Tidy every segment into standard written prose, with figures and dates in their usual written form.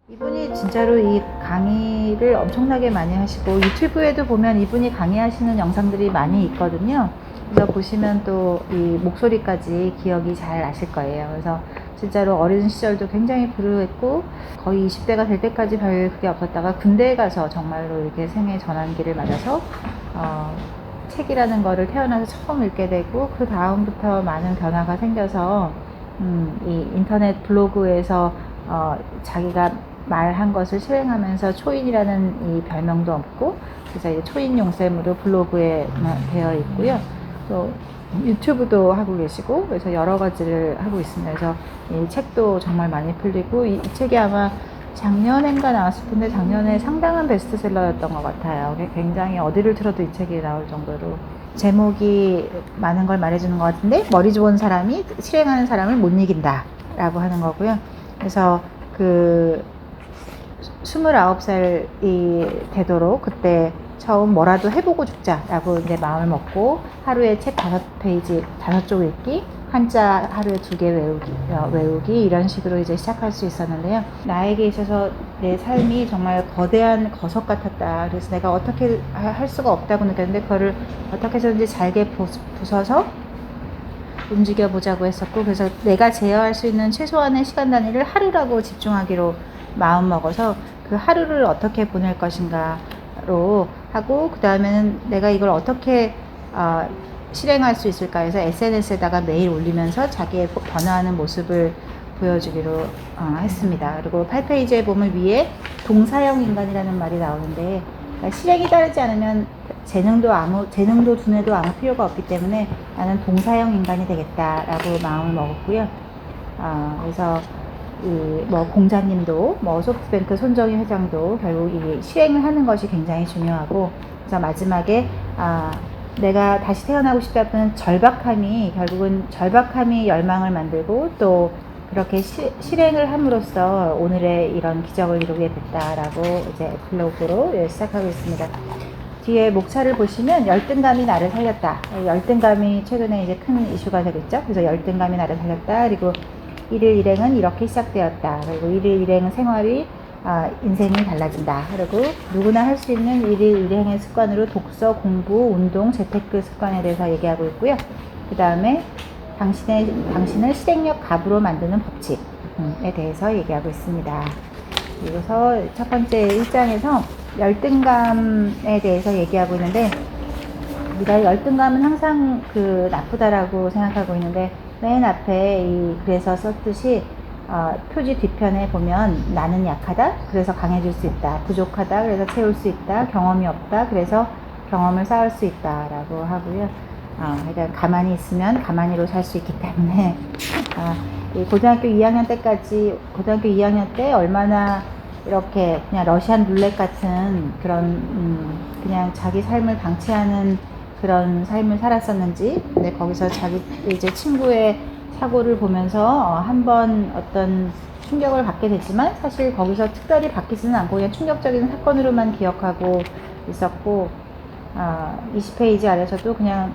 이분이 진짜로 이 강의를 엄청나게 많이 하시고 유튜브에도 보면 이분이 강의하시는 영상들이 많이 있거든요. 그래서 보시면 또 이 목소리까지 기억이 잘 나실 거예요. 그래서 진짜로 어린 시절도 굉장히 불우했고 거의 20대가 될 때까지 별 그게 없었다가 군대에 가서 정말로 이렇게 생애 전환기를 맞아서 책이라는 거를 태어나서 처음 읽게 되고 그 다음부터 많은 변화가 생겨서 이 인터넷 블로그에서 자기가 말한 것을 실행하면서 초인이라는 이 별명도 없고 그래서 이제 초인 용샘으로 블로그에 되어 있고요. 또 유튜브도 하고 계시고 그래서 여러 가지를 하고 있습니다. 그래서 이 책도 정말 많이 풀리고 이 책이 아마 작년엔가 나왔을 텐데 작년에 상당한 베스트셀러였던 것 같아요. 굉장히 어디를 틀어도 이 책이 나올 정도로 제목이 많은 걸 말해주는 것 같은데 머리 좋은 사람이 실행하는 사람을 못 이긴다 라고 하는 거고요. 그래서 그 29살이 되도록 그때 처음 뭐라도 해보고 죽자라고 이제 마음을 먹고 하루에 책 5페이지, 5쪽 읽기, 한자 하루에 2개 외우기 이런 식으로 이제 시작할 수 있었는데요. 나에게 있어서 내 삶이 정말 거대한 거석 같았다. 그래서 내가 어떻게 할 수가 없다고 느꼈는데 그거를 어떻게 해서든지 잘게 부숴서 움직여 보자고 했었고 그래서 내가 제어할 수 있는 최소한의 시간 단위를 하루라고 집중하기로 마음 먹어서 그 하루를 어떻게 보낼 것인가로 하고 그 다음에는 내가 이걸 어떻게 실행할 수 있을까 해서 SNS에다가 매일 올리면서 자기의 변화하는 모습을 보여주기로 했습니다. 그리고 8페이지에 보면 위에 동사형 인간이라는 말이 나오는데 그러니까 실행이 따르지 않으면 재능도 두뇌도 아무 필요가 없기 때문에 나는 동사형 인간이 되겠다라고 마음을 먹었고요. 그래서 공자님도 소프트뱅크 손정희 회장도 결국 이 실행을 하는 것이 굉장히 중요하고 그래서 마지막에 내가 다시 태어나고 싶다는 결국은 절박함이 열망을 만들고 또 그렇게 실행을 함으로써 오늘의 이런 기적을 이루게 됐다라고 이제 에필로그로 시작하고 있습니다. 뒤에 목차를 보시면 열등감이 나를 살렸다. 열등감이 최근에 이제 큰 이슈가 되겠죠. 그래서 열등감이 나를 살렸다. 그리고 일일 일행은 이렇게 시작되었다. 그리고 일일 일행 생활이 인생이 달라진다. 그리고 누구나 할 수 있는 일일 일행의 습관으로 독서, 공부, 운동, 재테크 습관에 대해서 얘기하고 있고요. 그 다음에 당신을 실행력 갑으로 만드는 법칙에 대해서 얘기하고 있습니다. 그래서 첫 번째 1장에서 열등감에 대해서 얘기하고 있는데 우리가 열등감은 항상 나쁘다라고 생각하고 있는데 맨 앞에 그래서 썼듯이 표지 뒤편에 보면 나는 약하다 그래서 강해질 수 있다, 부족하다 그래서 채울 수 있다, 경험이 없다 그래서 경험을 쌓을 수 있다 라고 하고요. 그러니까 가만히 있으면 가만히로 살 수 있기 때문에 고등학교 2학년 때 얼마나 이렇게 그냥 러시안 룰렛 같은 그런 그냥 자기 삶을 방치하는 그런 삶을 살았었는지 근데 거기서 자기 이제 친구의 사고를 보면서 한번 어떤 충격을 받게 됐지만 사실 거기서 특별히 바뀌지는 않고 그냥 충격적인 사건으로만 기억하고 있었고 20페이지 아래서도 그냥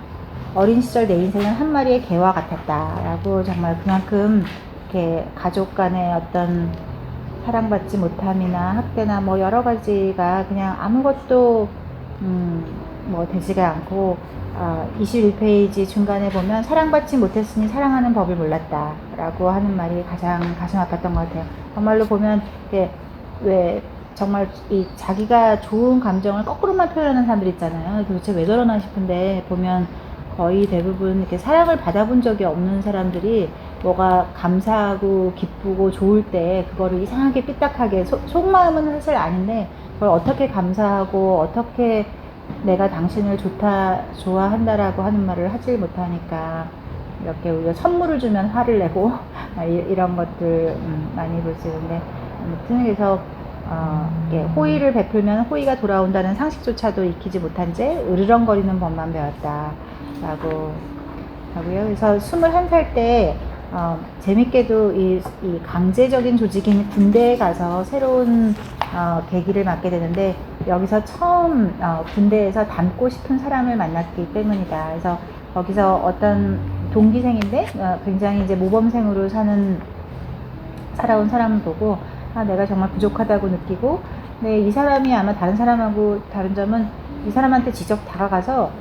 어린 시절 내 인생은 한 마리의 개와 같았다라고 정말 그만큼 이렇게 가족 간의 어떤 사랑받지 못함이나 학대나 여러 가지가 그냥 아무것도 되지가 않고 21페이지 중간에 보면 사랑받지 못했으니 사랑하는 법을 몰랐다 라고 하는 말이 가장 가슴 아팠던 것 같아요. 정말로 보면 왜 정말 자기가 좋은 감정을 거꾸로만 표현하는 사람들 있잖아요. 도대체 왜 저러나 싶은데 보면 거의 대부분 이렇게 사랑을 받아본 적이 없는 사람들이 뭐가 감사하고 기쁘고 좋을 때 그거를 이상하게 삐딱하게 속마음은 사실 아닌데 그걸 어떻게 감사하고 어떻게 내가 당신을 좋아한다라고 하는 말을 하질 못하니까 이렇게 우리가 선물을 주면 화를 내고 이런 것들 많이 볼 수 있는데 아무튼 그래서 호의를 베풀면 호의가 돌아온다는 상식조차도 익히지 못한 채 으르렁거리는 법만 배웠다라고 하고요. 그래서 21살 때 재밌게도 이 강제적인 조직인 군대에 가서 새로운 계기를 맞게 되는데 여기서 처음 군대에서 닮고 싶은 사람을 만났기 때문이다. 그래서 거기서 어떤 동기생인데 굉장히 이제 모범생으로 살아온 사람을 보고 내가 정말 부족하다고 느끼고, 근데 이 사람이 아마 다른 사람하고 다른 점은 이 사람한테 직접 다가가서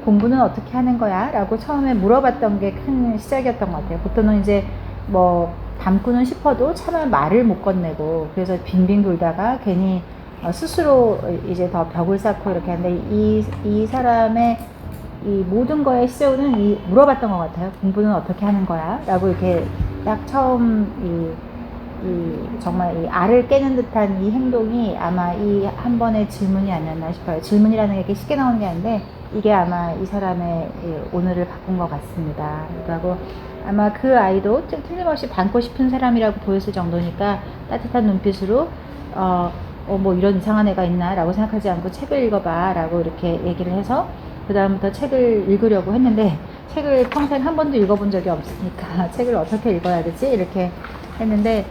공부는 어떻게 하는 거야? 라고 처음에 물어봤던 게 큰 시작이었던 것 같아요. 보통은 이제 뭐 닮고는 싶어도 차마 말을 못 건네고, 그래서 빙빙 돌다가 괜히 스스로 이제 더 벽을 쌓고 이렇게 하는데, 이 사람의 이 모든 거의 시작은 물어봤던 것 같아요. 공부는 어떻게 하는 거야? 라고 이렇게 딱 처음 정말 이 알을 깨는 듯한 이 행동이 아마 이 한 번의 질문이 아니었나 싶어요. 질문이라는 게 이렇게 쉽게 나오는 게 아닌데, 이게 아마 이 사람의 오늘을 바꾼 것 같습니다. 그리고 아마 그 아이도 틀림없이 닮고 싶은 사람이라고 보였을 정도니까 따뜻한 눈빛으로 뭐 이런 이상한 애가 있나 라고 생각하지 않고 책을 읽어봐 라고 이렇게 얘기를 해서 그 다음부터 책을 읽으려고 했는데, 책을 평생 한 번도 읽어본 적이 없으니까 책을 어떻게 읽어야 되지? 이렇게 했는데,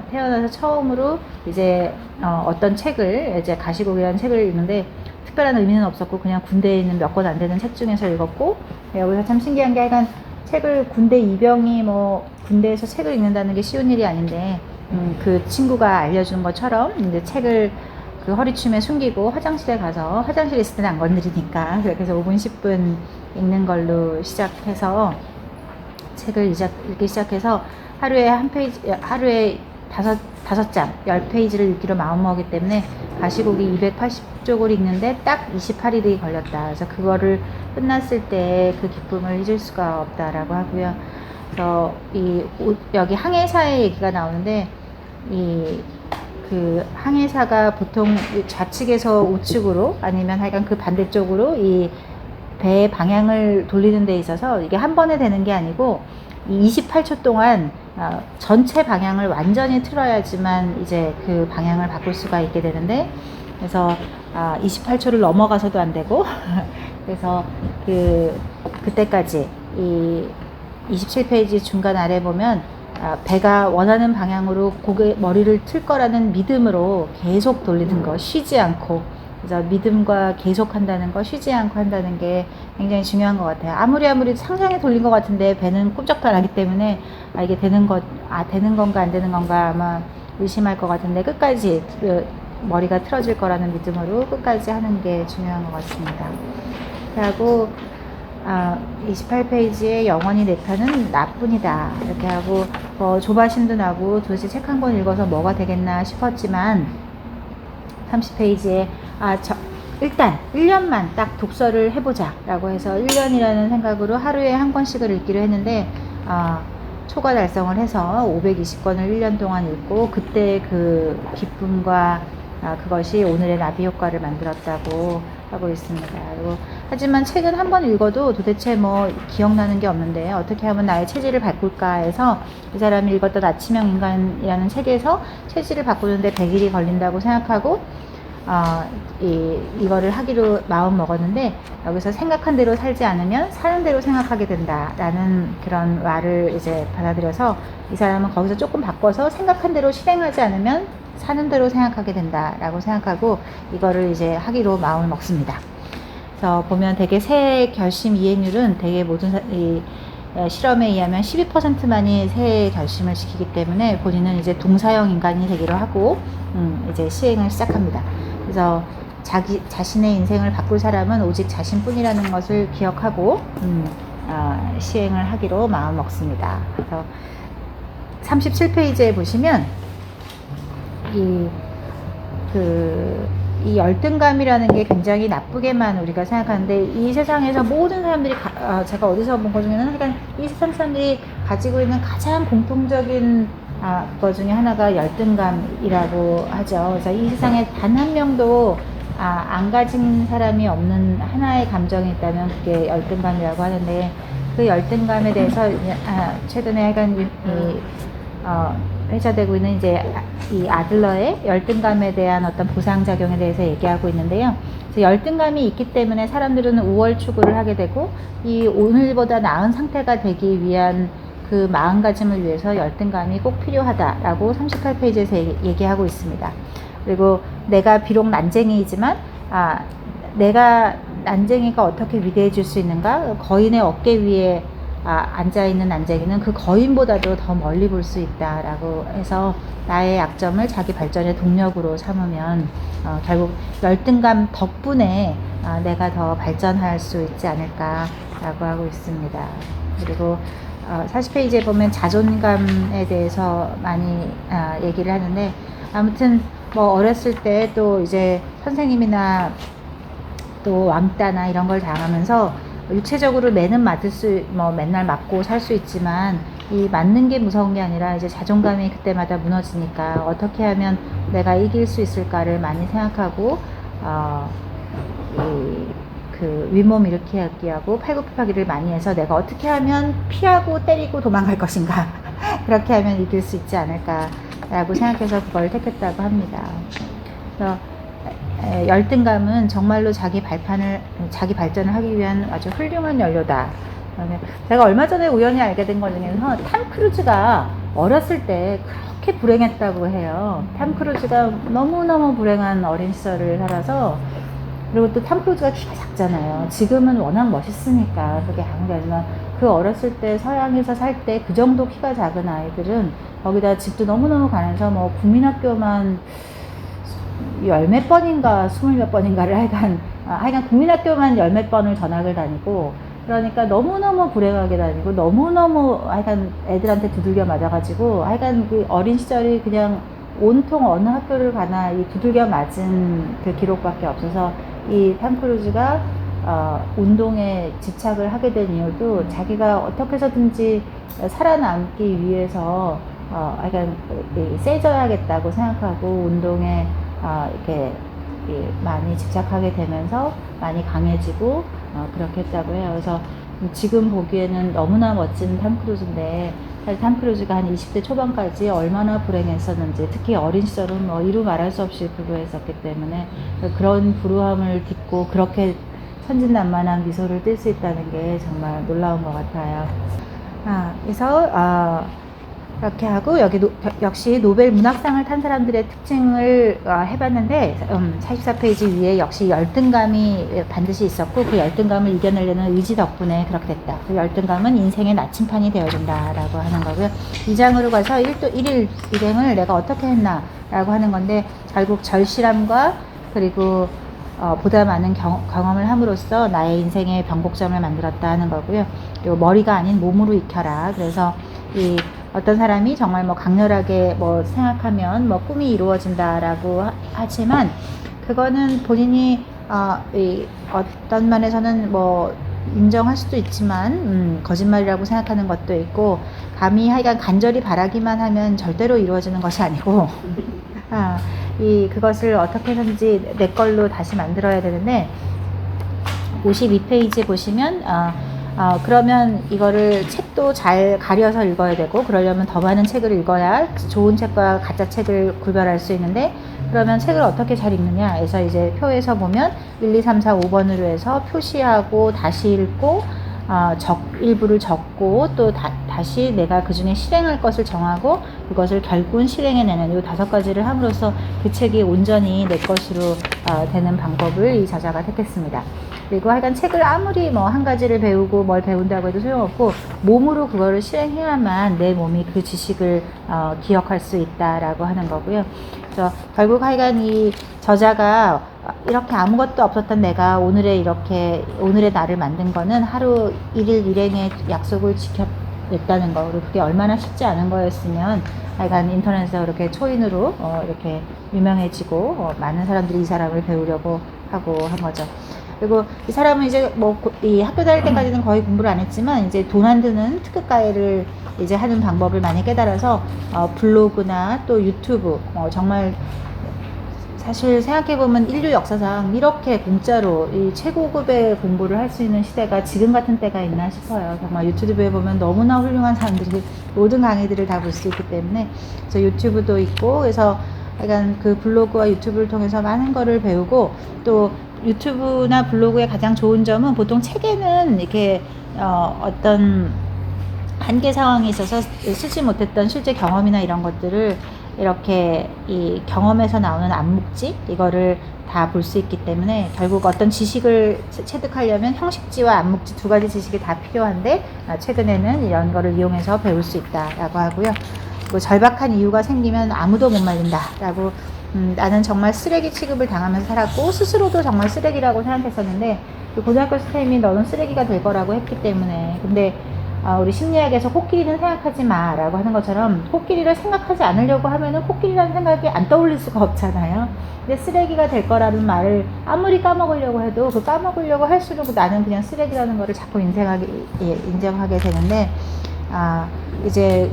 태어나서 처음으로 이제 어떤 책을, 이제 가시곡이라는 책을 읽는데 특별한 의미는 없었고 그냥 군대에 있는 몇 권 안 되는 책 중에서 읽었고, 여기서 참 신기한 게 약간 책을 군대 이병이 군대에서 책을 읽는다는 게 쉬운 일이 아닌데, 그 친구가 알려준 것처럼 이제 책을 그 허리춤에 숨기고 화장실에 가서, 화장실에 있을 때는 안 건드리니까, 그래서 5분 10분 읽는 걸로 시작해서 책을 읽기 시작해서 하루에 한 페이지, 하루에 다섯 장, 10페이지를 읽기로 마음먹었기 때문에 가시곡이 280쪽을 읽는데 딱 28일이 걸렸다. 그래서 그거를 끝났을 때 그 기쁨을 잊을 수가 없다라고 하고요. 그래서 여기 항해사의 얘기가 나오는데, 그 항해사가 보통 좌측에서 우측으로 아니면 하여간 그 반대쪽으로 이 배의 방향을 돌리는 데 있어서 이게 한 번에 되는 게 아니고 28초 동안 전체 방향을 완전히 틀어야지만 이제 그 방향을 바꿀 수가 있게 되는데, 그래서 28초를 넘어가서도 안 되고 그래서 그때까지 이 27페이지 중간 아래 보면 배가 원하는 방향으로 머리를 틀 거라는 믿음으로 계속 돌리는 거, 쉬지 않고. 그래서 믿음과 계속 한다는 거, 쉬지 않고 한다는 게 굉장히 중요한 것 같아요. 아무리 상상에 돌린 것 같은데 배는 꼼짝도 안 하기 때문에 이게 되는 건가 안 되는 건가 아마 의심할 것 같은데, 끝까지 머리가 틀어질 거라는 믿음으로 끝까지 하는 게 중요한 것 같습니다. 그리고 28페이지에 영원히 내 편은 나뿐이다 이렇게 하고, 조바심도 나고 도대체 책 한 권 읽어서 뭐가 되겠나 싶었지만, 30페이지에 일단 1년만 딱 독서를 해보자 라고 해서 1년이라는 생각으로 하루에 한 권씩을 읽기로 했는데, 초과 달성을 해서 520권을 1년 동안 읽고, 그때 그 기쁨과 그것이 오늘의 나비 효과를 만들었다고 하고 있습니다. 그리고 하지만 책은 한 번 읽어도 도대체 뭐 기억나는 게 없는데 어떻게 하면 나의 체질을 바꿀까 해서, 이 사람이 읽었던 아침형 인간이라는 책에서 체질을 바꾸는데 100일이 걸린다고 생각하고 이거를 하기로 마음 먹었는데, 여기서 생각한 대로 살지 않으면 사는 대로 생각하게 된다라는 그런 말을 이제 받아들여서, 이 사람은 거기서 조금 바꿔서 생각한 대로 실행하지 않으면 사는 대로 생각하게 된다라고 생각하고 이거를 이제 하기로 마음을 먹습니다. 그래서 보면 되게 새 결심 이행률은 되게 모든 실험에 의하면 12%만이 새 결심을 지키기 때문에 본인은 이제 동사형 인간이 되기로 하고 이제 시행을 시작합니다. 그래서 자신의 인생을 바꿀 사람은 오직 자신뿐이라는 것을 기억하고 시행을 하기로 마음 먹습니다. 그래서 37페이지에 보시면 이 열등감이라는 게 굉장히 나쁘게만 우리가 생각하는데, 이 세상에서 모든 사람들이 제가 어디서 본 것 중에는 약간 이 세상 사람들이 가지고 있는 가장 공통적인 것 중에 하나가 열등감이라고 하죠. 그래서 이 세상에 단 한 명도 안 가진 사람이 없는 하나의 감정이 있다면 그게 열등감이라고 하는데, 그 열등감에 대해서 최근에 약간 회자되고 있는 이제 이 아들러의 열등감에 대한 어떤 보상작용에 대해서 얘기하고 있는데요. 그래서 열등감이 있기 때문에 사람들은 우월 추구를 하게 되고, 이 오늘보다 나은 상태가 되기 위한 그 마음가짐을 위해서 열등감이 꼭 필요하다라고 38페이지에서 얘기하고 있습니다. 그리고 내가 비록 난쟁이이지만 내가 난쟁이가 어떻게 위대해질 수 있는가? 거인의 어깨 위에 앉아있는 난쟁이는 그 거인보다도 더 멀리 볼 수 있다라고 해서 나의 약점을 자기 발전의 동력으로 삼으면 결국 열등감 덕분에 내가 더 발전할 수 있지 않을까라고 하고 있습니다. 그리고 40페이지에 보면 자존감에 대해서 많이 얘기를 하는데, 아무튼 뭐 어렸을 때 또 이제 선생님이나 또 왕따나 이런 걸 당하면서 육체적으로 매는 맨날 맞고 살 수 있지만 이 맞는 게 무서운 게 아니라 이제 자존감이 그때마다 무너지니까 어떻게 하면 내가 이길 수 있을까를 많이 생각하고 그 윗몸 일으키기 하고 팔굽혀펴기를 많이 해서 내가 어떻게 하면 피하고 때리고 도망갈 것인가 그렇게 하면 이길 수 있지 않을까라고 생각해서 그걸 택했다고 합니다. 그래서 열등감은 정말로 자기 발전을 하기 위한 아주 훌륭한 연료다. 내가 얼마 전에 우연히 알게 된 것 중에서 탐 크루즈가 어렸을 때 그렇게 불행했다고 해요. 탐 크루즈가 너무너무 불행한 어린 시절을 살아서, 그리고 또 탐 크루즈가 키가 작잖아요. 지금은 워낙 멋있으니까 그게 아무래도, 그 어렸을 때 서양에서 살 때 그 정도 키가 작은 아이들은 거기다 집도 너무너무 가난해서 뭐 국민학교만 10몇 번인가 20몇 번인가를 하여간 국민학교만 10몇 번을 전학을 다니고, 그러니까 너무너무 불행하게 다니고 너무너무 하여간 애들한테 두들겨 맞아가지고 하여간 그 어린 시절이 그냥 온통 어느 학교를 가나 이 두들겨 맞은 그 기록밖에 없어서, 이 탐 크루즈가 운동에 집착을 하게 된 이유도 자기가 어떻게 해서든지 살아남기 위해서 하여간 세져야겠다고 생각하고 운동에 이렇게 많이 집착하게 되면서 많이 강해지고 그렇게 했다고 해요. 그래서 지금 보기에는 너무나 멋진 탐 크루즈인데, 사실 탐 크루즈가 한 20대 초반까지 얼마나 불행했었는지, 특히 어린 시절은 뭐 이루 말할 수 없이 불우했었기 때문에 그런 불우함을 딛고 그렇게 천진난만한 미소를 띌 수 있다는 게 정말 놀라운 것 같아요. 그래서 이렇게 하고, 여기 역시 노벨 문학상을 탄 사람들의 특징을 해봤는데, 44페이지 위에 역시 열등감이 반드시 있었고, 그 열등감을 이겨내려는 의지 덕분에 그렇게 됐다. 그 열등감은 인생의 나침판이 되어준다라고 하는 거고요. 2장으로 가서 1일 일행을 내가 어떻게 했나 라고 하는 건데, 결국 절실함과 그리고 보다 많은 경험을 함으로써 나의 인생의 변곡점을 만들었다 하는 거고요. 그리고 머리가 아닌 몸으로 익혀라. 그래서 어떤 사람이 정말 뭐 강렬하게 뭐 생각하면 뭐 꿈이 이루어진다라고 하지만, 그거는 본인이 어떤 면에서는 뭐 인정할 수도 있지만 거짓말이라고 생각하는 것도 있고, 감히 하여간 간절히 바라기만 하면 절대로 이루어지는 것이 아니고 그것을 어떻게 해서든지 내 걸로 다시 만들어야 되는데, 52페이지 보시면 그러면 이거를 책도 잘 가려서 읽어야 되고, 그러려면 더 많은 책을 읽어야 좋은 책과 가짜 책을 구별할 수 있는데, 그러면 책을 어떻게 잘 읽느냐 해서 이제 표에서 보면 1, 2, 3, 4, 5번으로 해서 표시하고 다시 읽고 일부를 적고 또 다시 내가 그 중에 실행할 것을 정하고 그것을 결국은 실행해내는 이 5가지를 함으로써 그 책이 온전히 내 것으로 되는 방법을 이 저자가 택했습니다. 그리고 하여간 책을 아무리 뭐 한 가지를 배우고 뭘 배운다고 해도 소용없고, 몸으로 그거를 실행해야만 내 몸이 그 지식을 기억할 수 있다라고 하는 거고요. 그래서 결국 하여간 이 저자가 이렇게 아무것도 없었던 내가 오늘의 나를 만든 거는 하루 1일 일행의 약속을 지켰다는 거. 그리고 그게 얼마나 쉽지 않은 거였으면 하여간 인터넷에서 이렇게 초인으로 이렇게 유명해지고 많은 사람들이 이 사람을 배우려고 하고 한 거죠. 그리고 이 사람은 이제 이 학교 다닐 때까지는 거의 공부를 안 했지만, 이제 돈 안 드는 특급과외를 이제 하는 방법을 많이 깨달아서 블로그나 또 유튜브, 정말 사실 생각해보면 인류 역사상 이렇게 공짜로 이 최고급의 공부를 할 수 있는 시대가 지금 같은 때가 있나 싶어요. 정말 유튜브에 보면 너무나 훌륭한 사람들이 모든 강의들을 다 볼 수 있기 때문에, 그래서 유튜브도 있고, 그래서 약간 그 블로그와 유튜브를 통해서 많은 거를 배우고, 또 유튜브나 블로그의 가장 좋은 점은 보통 책에는 이렇게 어떤 한계 상황에 있어서 쓰지 못했던 실제 경험이나 이런 것들을 이렇게 이 경험에서 나오는 암묵지 이거를 다 볼 수 있기 때문에 결국 어떤 지식을 체득하려면 형식지와 암묵지 두 가지 지식이 다 필요한데 최근에는 이런 거를 이용해서 배울 수 있다라고 하고요. 그 절박한 이유가 생기면 아무도 못 말린다라고 나는 정말 쓰레기 취급을 당하면서 살았고 스스로도 정말 쓰레기라고 생각했었는데 그 고등학교 선생님이 너는 쓰레기가 될 거라고 했기 때문에 근데 우리 심리학에서 코끼리는 생각하지 마 라고 하는 것처럼 코끼리를 생각하지 않으려고 하면은 코끼리라는 생각이 안 떠올릴 수가 없잖아요. 근데 쓰레기가 될 거라는 말을 아무리 까먹으려고 해도 그 까먹으려고 할수록 나는 그냥 쓰레기라는 거를 자꾸 인정하게 되는데 이제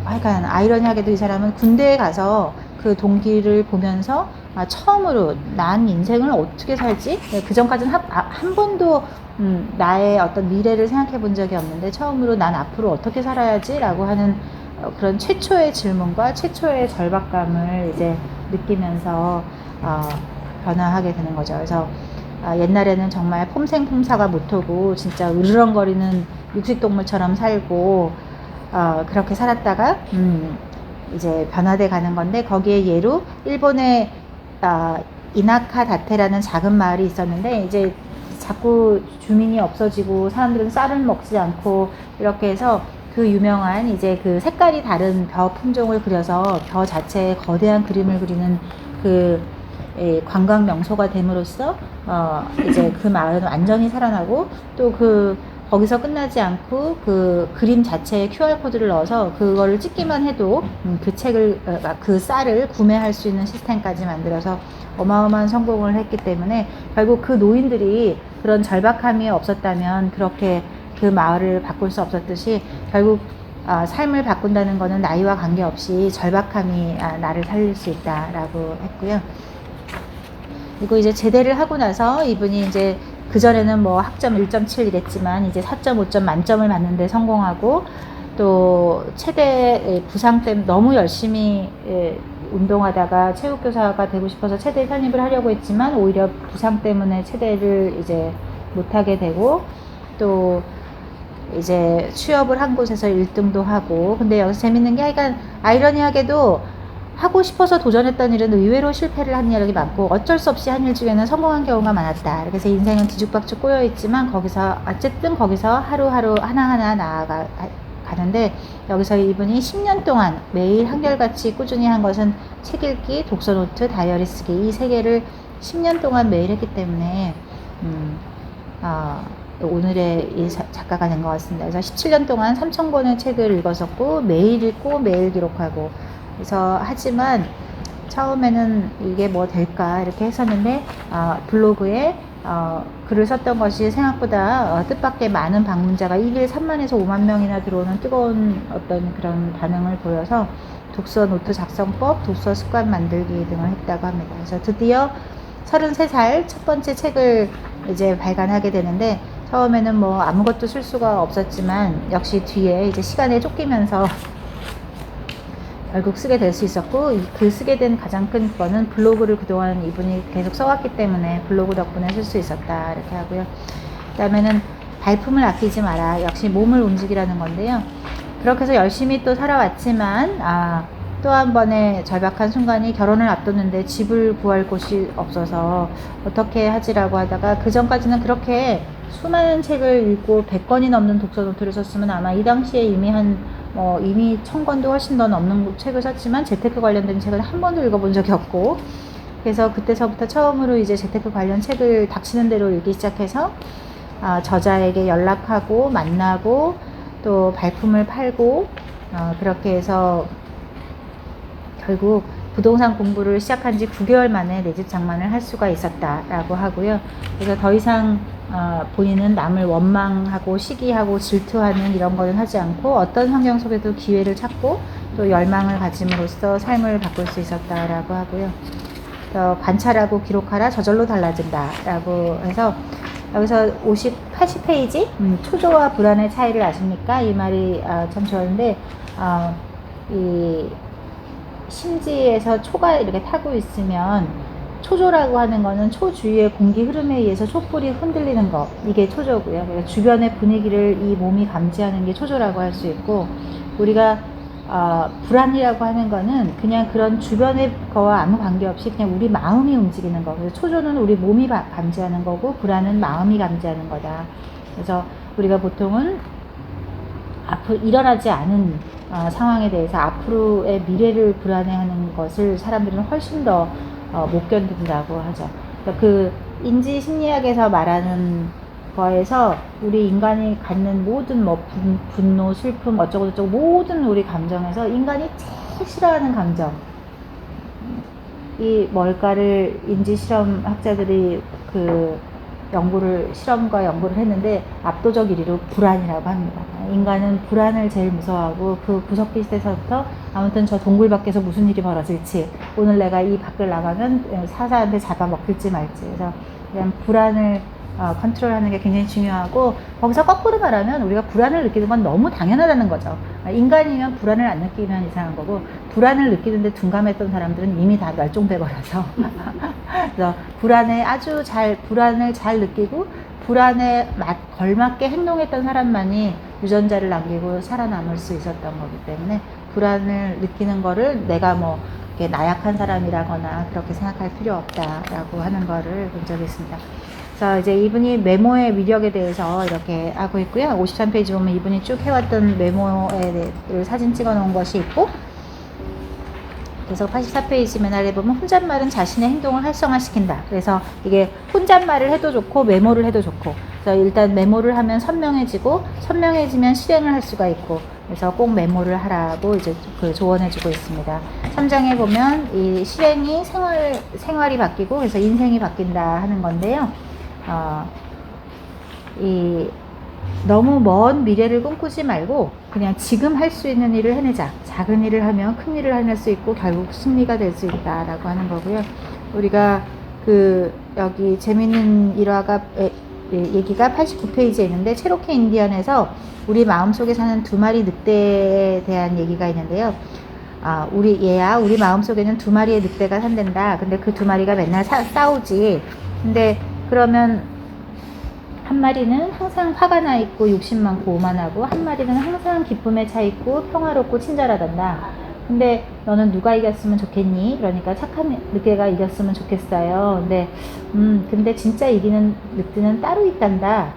하여간 아이러니하게도 이 사람은 군대에 가서 그 동기를 보면서 처음으로 난 인생을 어떻게 살지? 그 전까지는 한 번도 나의 어떤 미래를 생각해 본 적이 없는데 처음으로 난 앞으로 어떻게 살아야지? 라고 하는 그런 최초의 질문과 최초의 절박감을 이제 느끼면서 변화하게 되는 거죠. 그래서 옛날에는 정말 폼생폼사가 모토고 진짜 으르렁거리는 육식동물처럼 살고 그렇게 살았다가 이제 변화돼 가는 건데 거기에 예로 일본의 이나카 다테라는 작은 마을이 있었는데 이제 자꾸 주민이 없어지고 사람들은 쌀을 먹지 않고 이렇게 해서 그 유명한 이제 그 색깔이 다른 벼 품종을 그려서 벼 자체에 거대한 그림을 그리는 그 관광 명소가 됨으로써 이제 그 마을은 완전히 살아나고 또 거기서 끝나지 않고 그 그림 자체에 QR코드를 넣어서 그거를 찍기만 해도 그 쌀을 구매할 수 있는 시스템까지 만들어서 어마어마한 성공을 했기 때문에 결국 그 노인들이 그런 절박함이 없었다면 그렇게 그 마을을 바꿀 수 없었듯이 결국 삶을 바꾼다는 것은 나이와 관계없이 절박함이 나를 살릴 수 있다라고 했고요. 그리고 이제 제대를 하고 나서 이분이 이제 그전에는 뭐 학점 1.7 이랬지만 이제 4.5점 만점을 맞는데 성공하고 또 체대 부상 때문에 너무 열심히 운동하다가 체육교사가 되고 싶어서 체대에 편입을 하려고 했지만 오히려 부상 때문에 체대를 이제 못하게 되고 또 이제 취업을 한 곳에서 1등도 하고 근데 여기서 재밌는 게 하여간 아이러니하게도 하고 싶어서 도전했던 일은 의외로 실패를 한 일이 많고 어쩔 수 없이 한 일 중에는 성공한 경우가 많았다. 그래서 인생은 뒤죽박죽 꼬여있지만 어쨌든 거기서 하루하루 하나하나 나아가는데 여기서 이분이 10년 동안 매일 한결같이 꾸준히 한 것은 책 읽기, 독서 노트, 다이어리 쓰기 이 세 개를 10년 동안 매일 했기 때문에 오늘의 이 작가가 된 것 같습니다. 그래서 17년 동안 3,000권의 책을 읽었었고 매일 읽고 매일 기록하고 그래서 하지만 처음에는 이게 뭐 될까 이렇게 했었는데 블로그에 글을 썼던 것이 생각보다 뜻밖의 많은 방문자가 1일 3만에서 5만 명이나 들어오는 뜨거운 어떤 그런 반응을 보여서 독서 노트 작성법, 독서 습관 만들기 등을 했다고 합니다. 그래서 드디어 33살 첫 번째 책을 이제 발간하게 되는데 처음에는 뭐 아무것도 쓸 수가 없었지만 역시 뒤에 이제 시간에 쫓기면서 결국 쓰게 될 수 있었고 그 쓰게 된 가장 큰 거는 블로그를 그동안 이분이 계속 써왔기 때문에 블로그 덕분에 쓸 수 있었다 이렇게 하고요. 그 다음에는 발품을 아끼지 마라. 역시 몸을 움직이라는 건데요. 그렇게 해서 열심히 또 살아왔지만 또 한 번의 절박한 순간이 결혼을 앞뒀는데 집을 구할 곳이 없어서 어떻게 하지라고 하다가 그 전까지는 그렇게 수많은 책을 읽고 100권이 넘는 독서 노트를 썼으면 아마 이 당시에 이미 이미 1000권도 훨씬 더 넘는 책을 썼지만 재테크 관련된 책을 한 번도 읽어본 적이 없고 그래서 그때서부터 처음으로 이제 재테크 관련 책을 닥치는 대로 읽기 시작해서 저자에게 연락하고 만나고 또 발품을 팔고 그렇게 해서 결국 부동산 공부를 시작한 지 9개월 만에 내 집 장만을 할 수가 있었다라고 하고요. 그래서 더 이상 본인은 남을 원망하고 시기하고 질투하는 이런 거는 하지 않고 어떤 환경 속에도 기회를 찾고 또 열망을 가짐으로써 삶을 바꿀 수 있었다라고 하고요. 관찰하고 기록하라 저절로 달라진다라고 해서 여기서 80페이지 초조와 불안의 차이를 아십니까? 이 말이 참 좋았는데 이 심지에서 초가 이렇게 타고 있으면 초조라고 하는 거는 초 주위의 공기 흐름에 의해서 촛불이 흔들리는 거 이게 초조고요. 그러니까 주변의 분위기를 이 몸이 감지하는 게 초조라고 할 수 있고 우리가 불안이라고 하는 거는 그냥 그런 주변의 거와 아무 관계없이 그냥 우리 마음이 움직이는 거. 그래서 초조는 우리 몸이 감지하는 거고 불안은 마음이 감지하는 거다. 그래서 우리가 보통은 앞으로 일어나지 않은 상황에 대해서 앞으로의 미래를 불안해하는 것을 사람들은 훨씬 더 못 견딘다고 하죠. 그러니까 그 인지 심리학에서 말하는 거에서 우리 인간이 갖는 모든 뭐 분노, 슬픔, 어쩌고저쩌고 모든 우리 감정에서 인간이 제일 싫어하는 감정 이 뭘까를 인지 실험 학자들이 그 실험과 연구를 했는데 압도적 1위로 불안이라고 합니다. 인간은 불안을 제일 무서워하고 그 구석기에서부터 아무튼 저 동굴 밖에서 무슨 일이 벌어질지 오늘 내가 이 밖을 나가면 사자한테 잡아먹힐지 말지 그래서 그냥 불안을 컨트롤하는 게 굉장히 중요하고 거기서 거꾸로 말하면 우리가 불안을 느끼는 건 너무 당연하다는 거죠. 인간이면 불안을 안 느끼면 이상한 거고 불안을 느끼는데 둔감했던 사람들은 이미 다 멸종돼 버려서 그래서 불안을 잘 느끼고 불안에 걸맞게 행동했던 사람만이 유전자를 남기고 살아남을 수 있었던 거기 때문에 불안을 느끼는 거를 내가 뭐 나약한 사람이라거나 그렇게 생각할 필요 없다라고 하는 거를 본 적이 있습니다. 그래서 이제 이분이 메모의 위력에 대해서 이렇게 하고 있고요. 53페이지 보면 이분이 쭉 해왔던 메모를 사진 찍어 놓은 것이 있고 그래서 84페이지 맨 아래 보면 혼잣말은 자신의 행동을 활성화시킨다. 그래서 이게 혼잣말을 해도 좋고 메모를 해도 좋고 그래서 일단 메모를 하면 선명해지고 선명해지면 실행을 할 수가 있고 그래서 꼭 메모를 하라고 이제 그 조언해주고 있습니다. 3장에 보면 이 실행이 생활이 바뀌고 그래서 인생이 바뀐다 하는 건데요. 너무 먼 미래를 꿈꾸지 말고 그냥 지금 할 수 있는 일을 해내자. 작은 일을 하면 큰 일을 해낼 수 있고 결국 승리가 될 수 있다라고 하는 거고요. 우리가 여기 재밌는 일화가 얘기가 89페이지에 있는데 체로케 인디언에서 우리 마음속에 사는 두 마리 늑대에 대한 얘기가 있는데요. 우리 마음속에는 두 마리의 늑대가 산댄다. 근데 그 두 마리가 맨날 싸우지. 근데 그러면 한 마리는 항상 화가 나 있고 욕심 많고 오만하고 한 마리는 항상 기쁨에 차 있고 평화롭고 친절하단다. 근데 너는 누가 이겼으면 좋겠니? 그러니까 착한 늑대가 이겼으면 좋겠어요. 근데 진짜 이기는 늑대는 따로 있단다.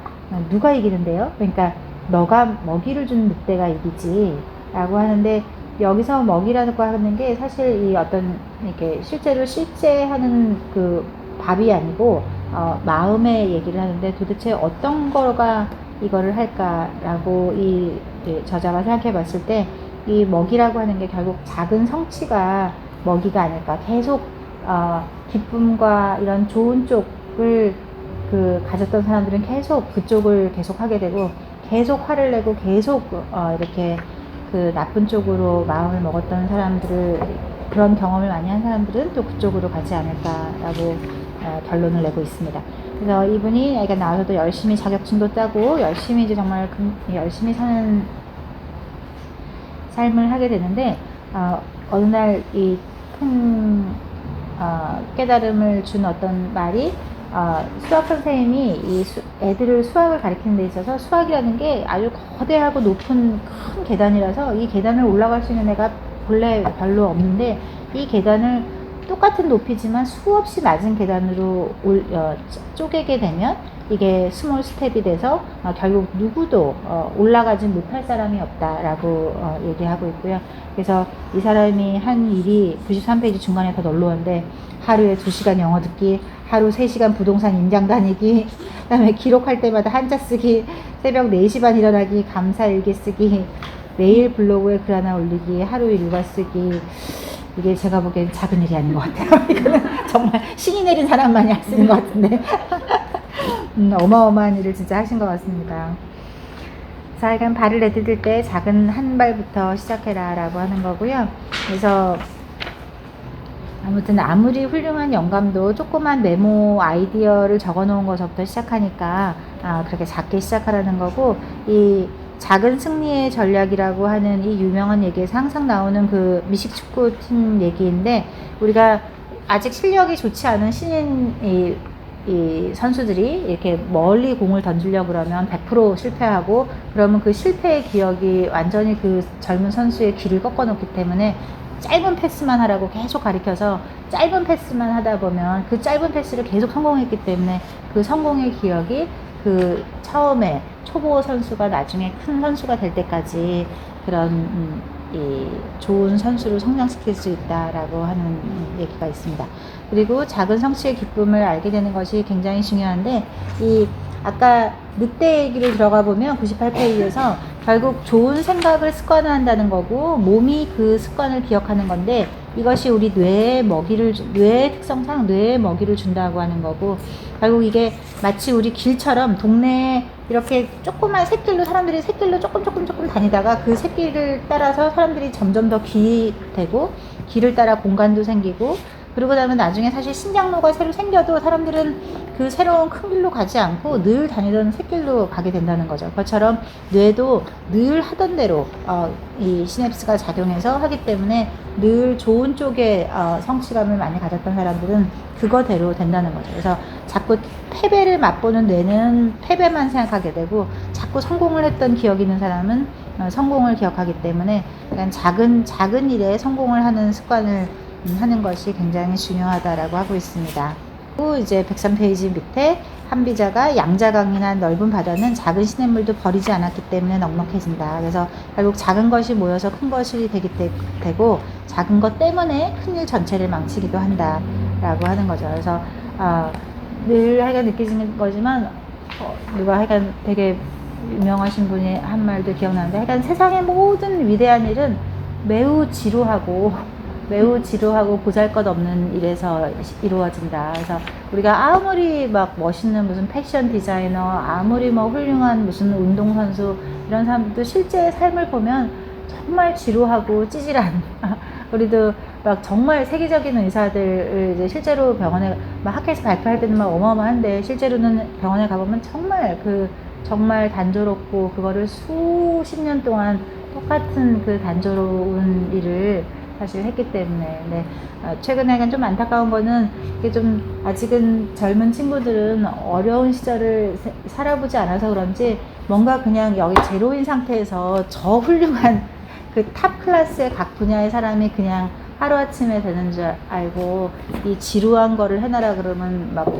누가 이기는데요? 그러니까 너가 먹이를 준 늑대가 이기지 라고 하는데 여기서 먹이라고 하는 게 사실 이 어떤 이렇게 실제 하는 그 밥이 아니고 마음의 얘기를 하는데 도대체 어떤 거가 이거를 할까라고 이 저자가 생각해 봤을 때 이 먹이라고 하는 게 결국 작은 성취가 먹이가 아닐까. 계속 기쁨과 이런 좋은 쪽을 가졌던 사람들은 계속 그쪽을 계속 하게 되고 계속 화를 내고 계속 이렇게 나쁜 쪽으로 마음을 먹었던 사람들을 그런 경험을 많이 한 사람들은 또 그쪽으로 가지 않을까라고 결론을 내고 있습니다. 그래서 이분이 애가 나와서도 열심히 자격증도 따고 열심히 이제 정말 열심히 사는 삶을 하게 되는데 어느 날 이 큰 깨달음을 준 어떤 말이 수학 선생님이 이 애들을 수학을 가르치는 데 있어서 수학이라는 게 아주 거대하고 높은 큰 계단이라서 이 계단을 올라갈 수 있는 애가 본래 별로 없는데 이 계단을 똑같은 높이지만 수없이 낮은 계단으로 쪼개게 되면 이게 스몰 스텝이 돼서 결국 누구도 올라가지 못할 사람이 없다라고 얘기하고 있고요. 그래서 이 사람이 한 일이 93페이지 중간에 더 놀라운데 하루에 2시간 영어 듣기, 하루 3시간 부동산 임장 다니기, 그 다음에 기록할 때마다 한자 쓰기, 새벽 4시 반 일어나기, 감사일기 쓰기, 매일 블로그에 글 하나 올리기, 하루 일과 쓰기. 이게 제가 보기엔 작은 일이 아닌 것 같아요. 이거는 정말 신이 내린 사람만이 할 수 있는 것 같은데 어마어마한 일을 진짜 하신 것 같습니다. 자, 이건 발을 내디딜 때 작은 한 발부터 시작해라 라고 하는 거고요. 그래서 아무튼 아무리 훌륭한 영감도 조그만 메모 아이디어를 적어 놓은 것부터 시작하니까 그렇게 작게 시작하라는 거고, 이 작은 승리의 전략이라고 하는 이 유명한 얘기에서 항상 나오는 그 미식축구팀 얘기인데, 우리가 아직 실력이 좋지 않은 신인 이 선수들이 이렇게 멀리 공을 던지려고 그러면 100% 실패하고, 그러면 그 실패의 기억이 완전히 그 젊은 선수의 길을 꺾어 놓기 때문에 짧은 패스만 하라고 계속 가르쳐서 짧은 패스만 하다 보면 그 짧은 패스를 계속 성공했기 때문에 그 성공의 기억이 그 처음에 초보 선수가 나중에 큰 선수가 될 때까지 그런 이 좋은 선수를 성장시킬 수 있다라고 하는 얘기가 있습니다. 그리고 작은 성취의 기쁨을 알게 되는 것이 굉장히 중요한데, 이 아까 늑대 얘기를 들어가 보면 98페이지에서 결국 좋은 생각을 습관화한다는 거고 몸이 그 습관을 기억하는 건데, 이것이 우리 뇌의 특성상 뇌에 먹이를 준다고 하는 거고, 결국 이게 마치 우리 길처럼 동네에 이렇게 조그만 샛길로 사람들이 샛길로 조금 다니다가 그 샛길을 따라서 사람들이 점점 더 되고 길을 따라 공간도 생기고, 그러고 나면 나중에 사실 신장로가 새로 생겨도 사람들은 그 새로운 큰 길로 가지 않고 늘 다니던 샛길로 가게 된다는 거죠. 그것처럼 뇌도 늘 하던 대로 이 시냅스가 작용해서 하기 때문에 늘 좋은 쪽에 성취감을 많이 가졌던 사람들은 그거대로 된다는 거죠. 그래서 자꾸 패배를 맛보는 뇌는 패배만 생각하게 되고, 자꾸 성공을 했던 기억이 있는 사람은 성공을 기억하기 때문에 약간 작은 일에 성공을 하는 습관을 하는 것이 굉장히 중요하다라고 하고 있습니다. 그리고 이제 103페이지 밑에 한비자가 양자강이나 넓은 바다는 작은 시냇물도 버리지 않았기 때문에 넉넉해진다. 그래서 결국 작은 것이 모여서 큰 것이 되고 작은 것 때문에 큰일 전체를 망치기도 한다라고 하는 거죠. 그래서 늘 하여간 느끼는 거지만 누가 하여간 되게 유명하신 분이 한 말도 기억나는데, 하여간 세상의 모든 위대한 일은 매우 지루하고 보잘것없는 일에서 이루어진다. 그래서 우리가 아무리 막 멋있는 무슨 패션 디자이너, 아무리 뭐 훌륭한 무슨 운동선수, 이런 사람들도 실제 삶을 보면 정말 지루하고 찌질한 우리도 막 정말 세계적인 의사들을 이제 실제로 병원에 막 학회에서 발표할 때는 막 어마어마한데, 실제로는 병원에 가보면 정말 단조롭고 그거를 수십 년 동안 똑같은 그 단조로운 일을 사실 했기 때문에. 네. 최근에 좀 안타까운 거는, 이게 좀 아직은 젊은 친구들은 어려운 시절을 살아보지 않아서 그런지 뭔가 그냥 여기 제로인 상태에서 저 훌륭한 그 탑 클래스의 각 분야의 사람이 그냥 하루아침에 되는 줄 알고 이 지루한 거를 해놔라 그러면 막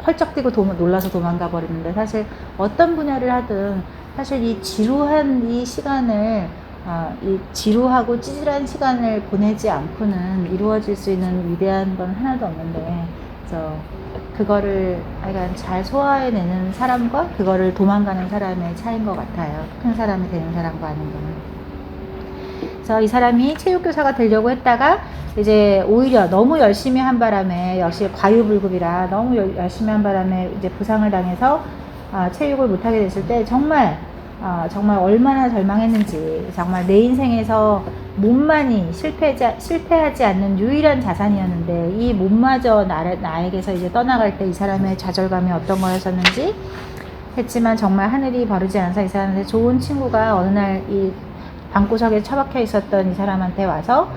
펄쩍 뛰고 놀라서 도망가 버리는데, 사실 어떤 분야를 하든 사실 이 지루한 이 시간을 이 지루하고 찌질한 시간을 보내지 않고는 이루어질 수 있는 위대한 건 하나도 없는데, 그래서 그거를 약간 잘 소화해내는 사람과 그거를 도망가는 사람의 차이인 것 같아요. 큰 사람이 되는 사람과 아닌 거는. 그래서 이 사람이 체육교사가 되려고 했다가 이제 오히려 너무 열심히 한 바람에, 역시 과유불급이라 너무 열심히 한 바람에 이제 부상을 당해서 체육을 못하게 됐을 때 정말 얼마나 절망했는지, 정말 내 인생에서 몸만이 실패하지 않는 유일한 자산이었는데 이 몸마저 나에게서 이제 떠나갈 때 이 사람의 좌절감이 어떤 거였었는지 했지만, 정말 하늘이 버리지 않아서 이 사람한테 좋은 친구가 어느 날 이 방구석에 처박혀 있었던 이 사람한테 와서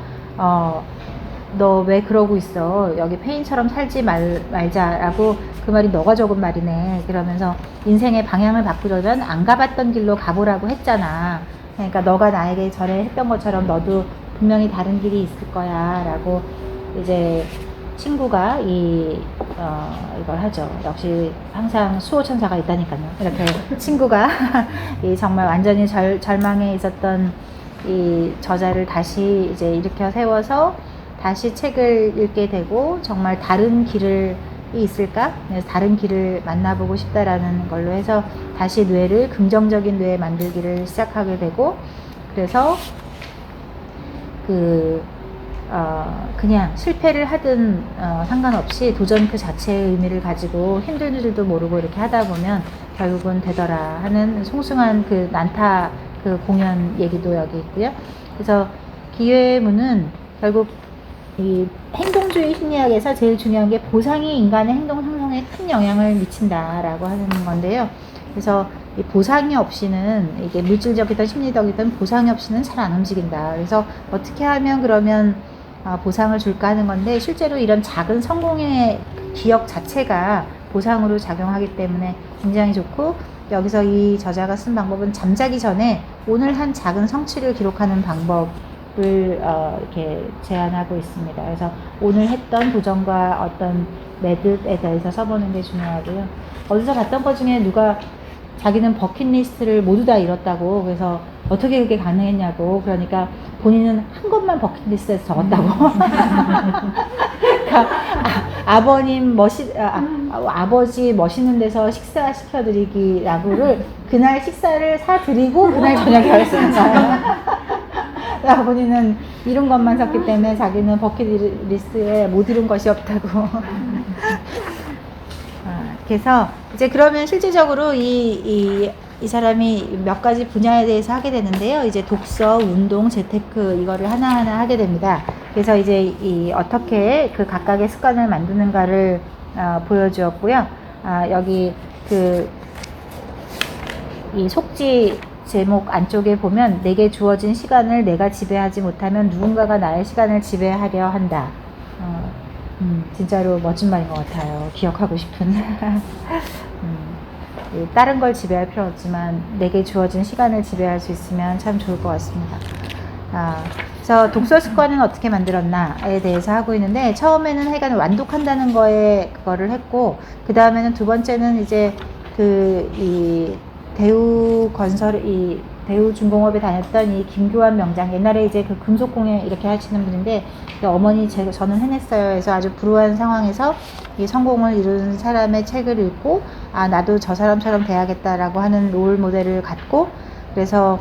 너 왜 그러고 있어? 여기 폐인처럼 살지 말자라고, 그 말이 너가 적은 말이네. 그러면서 인생의 방향을 바꾸려면 안 가봤던 길로 가보라고 했잖아. 그러니까 너가 나에게 전에 했던 것처럼 너도 분명히 다른 길이 있을 거야 라고 이제 친구가 이걸 하죠. 역시 항상 수호천사가 있다니까요. 이렇게 친구가 이 정말 완전히 절망에 있었던 이 저자를 다시 이제 일으켜 세워서 다시 책을 읽게 되고, 정말 다른 길이 있을까? 그래서 다른 길을 만나보고 싶다라는 걸로 해서 다시 긍정적인 뇌 만들기를 시작하게 되고, 그래서 그냥 실패를 하든 상관없이 도전 그 자체의 의미를 가지고 힘든 줄도 모르고 이렇게 하다 보면 결국은 되더라 하는 송승환 그 난타 그 공연 얘기도 여기 있고요. 그래서 기회의 문은 결국 이 행동주의 심리학에서 제일 중요한 게 보상이 인간의 행동 형성에 큰 영향을 미친다라고 하는 건데요. 그래서 이 보상이 없이는, 이게 물질적이든 심리적이든 보상이 없이는 잘 안 움직인다. 그래서 어떻게 하면 그러면 보상을 줄까 하는 건데, 실제로 이런 작은 성공의 기억 자체가 보상으로 작용하기 때문에 굉장히 좋고, 여기서 이 저자가 쓴 방법은 잠자기 전에 오늘 한 작은 성취를 기록하는 방법을 이렇게 제안하고 있습니다. 그래서 오늘 했던 도전과 어떤 매듭에 대해서 써보는 게 중요하고요. 어디서 봤던 것 중에 누가 자기는 버킷리스트를 모두 다 이뤘다고, 그래서 어떻게 그게 가능했냐고, 그러니까 본인은 한 것만 버킷리스트에서 적었다고. 그러니까 아버지 멋있는 데서 식사 시켜드리기라고를 그날 식사를 사드리고 그날 저녁에 했습니다. 본인은 이룬 것만 썼기 때문에 자기는 버킷리스트에 못 이룬 것이 없다고. 그래서 이제 그러면 실질적으로 이 사람이 몇 가지 분야에 대해서 하게 되는데요. 이제 독서, 운동, 재테크 이거를 하나하나 하게 됩니다. 그래서 이제 어떻게 그 각각의 습관을 만드는가를 보여주었고요. 여기 이 속지 제목 안쪽에 보면 내게 주어진 시간을 내가 지배하지 못하면 누군가가 나의 시간을 지배하려 한다. 진짜로 멋진 말인 것 같아요. 기억하고 싶은. 다른 걸 지배할 필요 없지만 내게 주어진 시간을 지배할 수 있으면 참 좋을 것 같습니다. 그래서 독서 습관은 어떻게 만들었나에 대해서 하고 있는데, 처음에는 하여간 완독한다는 거에 그거를 했고, 그 다음에는 두 번째는 이제 이 대우중공업에 다녔던 이 김교환 명장, 옛날에 이제 그 금속공예 이렇게 하시는 분인데, 어머니 저는 해냈어요. 그래서 아주 불우한 상황에서 이 성공을 이룬 사람의 책을 읽고, 나도 저 사람처럼 돼야겠다라고 하는 롤 모델을 갖고, 그래서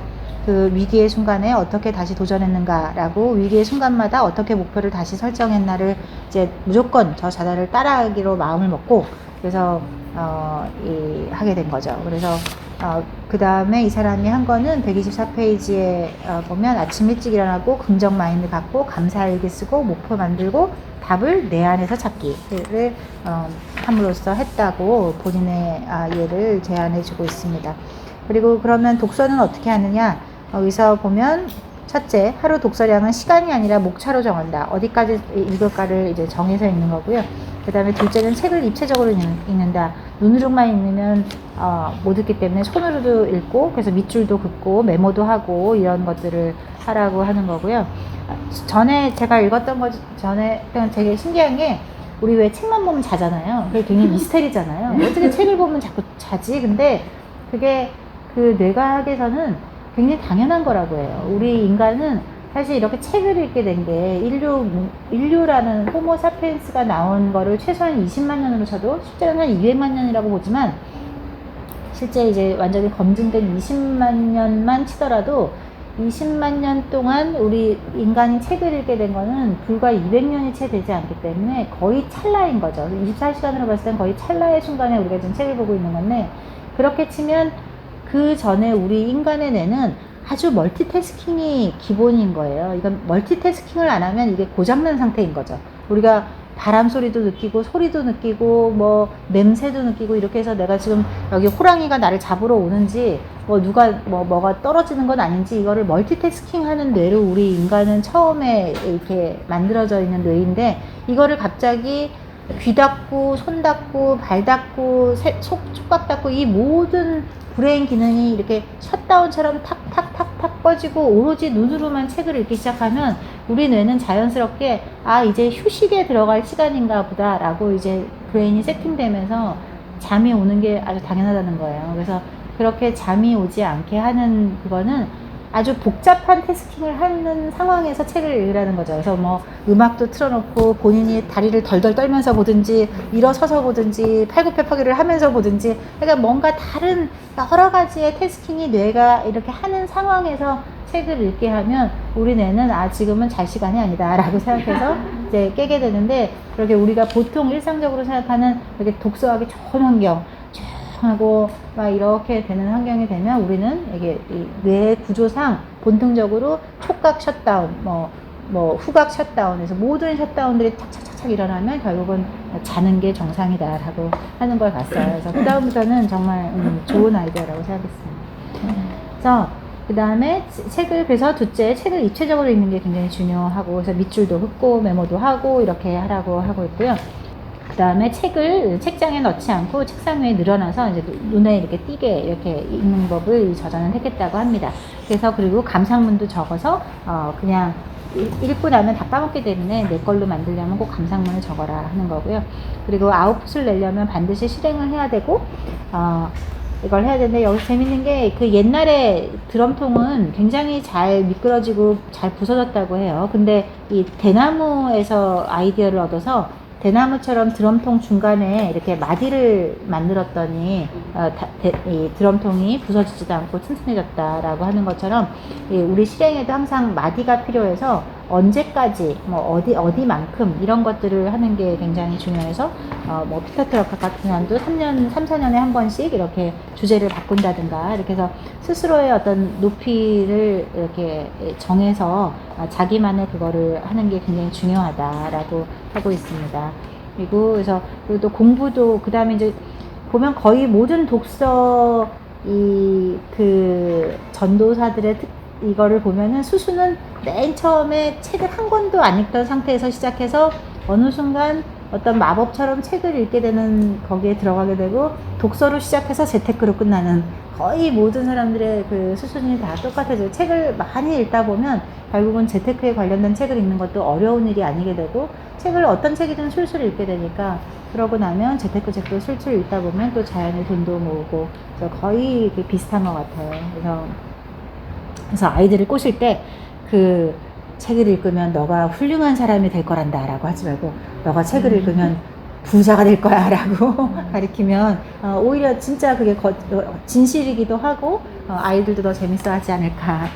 그 위기의 순간에 어떻게 다시 도전했는가라고, 위기의 순간마다 어떻게 목표를 다시 설정했나를 이제 무조건 저 자자를 따라하기로 마음을 먹고, 그래서 하게 된 거죠. 그래서 그 다음에 이 사람이 한 거는 124페이지에 보면 아침 일찍 일어나고 긍정 마인드 갖고 감사일기 쓰고 목표 만들고 답을 내 안에서 찾기를 함으로써 했다고 본인의 예를 제안해 주고 있습니다. 그리고 그러면 독서는 어떻게 하느냐, 여기서 보면 첫째, 하루 독서량은 시간이 아니라 목차로 정한다. 어디까지 읽을까를 이제 정해서 읽는 거고요. 그 다음에 둘째는 책을 입체적으로 읽는다. 눈으로만 읽으면 못 읽기 때문에 손으로도 읽고, 그래서 밑줄도 긋고 메모도 하고 이런 것들을 하라고 하는 거고요. 전에 제가 읽었던 것 전에 되게 신기한 게, 우리 왜 책만 보면 자잖아요. 그게 굉장히 미스테리잖아요. 어떻게 책을 보면 자꾸 자지? 근데 그게 그 뇌과학에서는 굉장히 당연한 거라고 해요. 우리 인간은 사실 이렇게 책을 읽게 된 게 인류라는 호모 사피엔스가 나온 거를 최소한 20만 년으로 쳐도 실제로는 한 200만 년이라고 보지만, 실제 이제 완전히 검증된 20만 년만 치더라도 20만 년 동안 우리 인간이 책을 읽게 된 거는 불과 200년이 채 되지 않기 때문에 거의 찰나인 거죠. 24시간으로 봤을 땐 거의 찰나의 순간에 우리가 지금 책을 보고 있는 건데, 그렇게 치면 그 전에 우리 인간의 뇌는 아주 멀티태스킹이 기본인 거예요. 이건 멀티태스킹을 안 하면 이게 고장난 상태인 거죠. 우리가 바람 소리도 느끼고 소리도 느끼고 뭐 냄새도 느끼고 이렇게 해서 내가 지금 여기 호랑이가 나를 잡으러 오는지 뭐 누가 뭐가 떨어지는 건 아닌지, 이거를 멀티태스킹 하는 뇌로 우리 인간은 처음에 이렇게 만들어져 있는 뇌인데, 이거를 갑자기 귀 닫고 손 닫고 발 닫고 촉각 닫고 이 모든 브레인 기능이 이렇게 셧다운처럼 탁탁탁탁 꺼지고 오로지 눈으로만 책을 읽기 시작하면 우리 뇌는 자연스럽게 이제 휴식에 들어갈 시간인가 보다 라고 이제 브레인이 세팅되면서 잠이 오는 게 아주 당연하다는 거예요. 그래서 그렇게 잠이 오지 않게 하는 그거는 아주 복잡한 태스킹을 하는 상황에서 책을 읽으라는 거죠. 그래서 뭐 음악도 틀어놓고 본인이 다리를 덜덜 떨면서 보든지 일어서서 보든지 팔굽혀펴기를 하면서 보든지, 그러니까 뭔가 다른 여러 가지의 태스킹이 뇌가 이렇게 하는 상황에서 책을 읽게 하면 우리 뇌는 지금은 잘 시간이 아니다 라고 생각해서 이제 깨게 되는데, 그렇게 우리가 보통 일상적으로 생각하는 이렇게 독서하기 좋은 환경 하고 막 이렇게 되는 환경이 되면 우리는 이게 뇌 구조상 본능적으로 촉각 셧다운, 뭐 후각 셧다운에서 모든 셧다운들이 착착착착 일어나면 결국은 자는 게 정상이다라고 하는 걸 봤어요. 그래서 그 다음부터는 정말 좋은 아이디어라고 생각했습니다. 그래서 그 다음에 그래서 둘째, 책을 입체적으로 읽는 게 굉장히 중요하고, 그래서 밑줄도 긋고 메모도 하고 이렇게 하라고 하고 있고요. 그 다음에 책을 책장에 넣지 않고 책상 위에 늘어놔서 이제 눈에 이렇게 띄게 이렇게 읽는 법을 저자는 택했다고 합니다. 그래서 그리고 감상문도 적어서 그냥 읽고 나면 다 까먹기 때문에 내 걸로 만들려면 꼭 감상문을 적어라 하는 거고요. 그리고 아웃풋을 내려면 반드시 실행을 해야 되고 이걸 해야 되는데, 여기서 재밌는 게 그 옛날에 드럼통은 굉장히 잘 미끄러지고 잘 부서졌다고 해요. 근데 이 대나무에서 아이디어를 얻어서 대나무처럼 드럼통 중간에 이렇게 마디를 만들었더니 이 드럼통이 부서지지도 않고 튼튼해졌다라고 하는 것처럼, 우리 실행에도 항상 마디가 필요해서 언제까지 뭐 어디만큼 이런 것들을 하는 게 굉장히 중요해서 뭐 피터 트러커 같은 사람도 3년 3, 4년에 한 번씩 이렇게 주제를 바꾼다든가 이렇게 해서 스스로의 어떤 높이를 이렇게 정해서 자기만의 그거를 하는 게 굉장히 중요하다라고 하고 있습니다. 그리고 또 공부도, 그 다음에 이제 보면 거의 모든 독서 그 전도사들의 이거를 보면은 수수는 맨 처음에 책을 한 권도 안 읽던 상태에서 시작해서 어느 순간 어떤 마법처럼 책을 읽게 되는, 거기에 들어가게 되고 독서로 시작해서 재테크로 끝나는, 거의 모든 사람들의 그 수순이 다 똑같아져요. 책을 많이 읽다 보면 결국은 재테크에 관련된 책을 읽는 것도 어려운 일이 아니게 되고, 책을 어떤 책이든 술술 읽게 되니까, 그러고 나면 재테크 책도 술술 읽다 보면 또 자연히 돈도 모으고, 그래서 거의 비슷한 것 같아요. 그래서 아이들을 꼬실 때 그 책을 읽으면 너가 훌륭한 사람이 될 거란다 라고 하지 말고, 너가 책을 읽으면 부자가 될 거야 라고 가르치면 오히려 진짜 그게 진실이기도 하고 아이들도 더 재밌어 하지 않을까.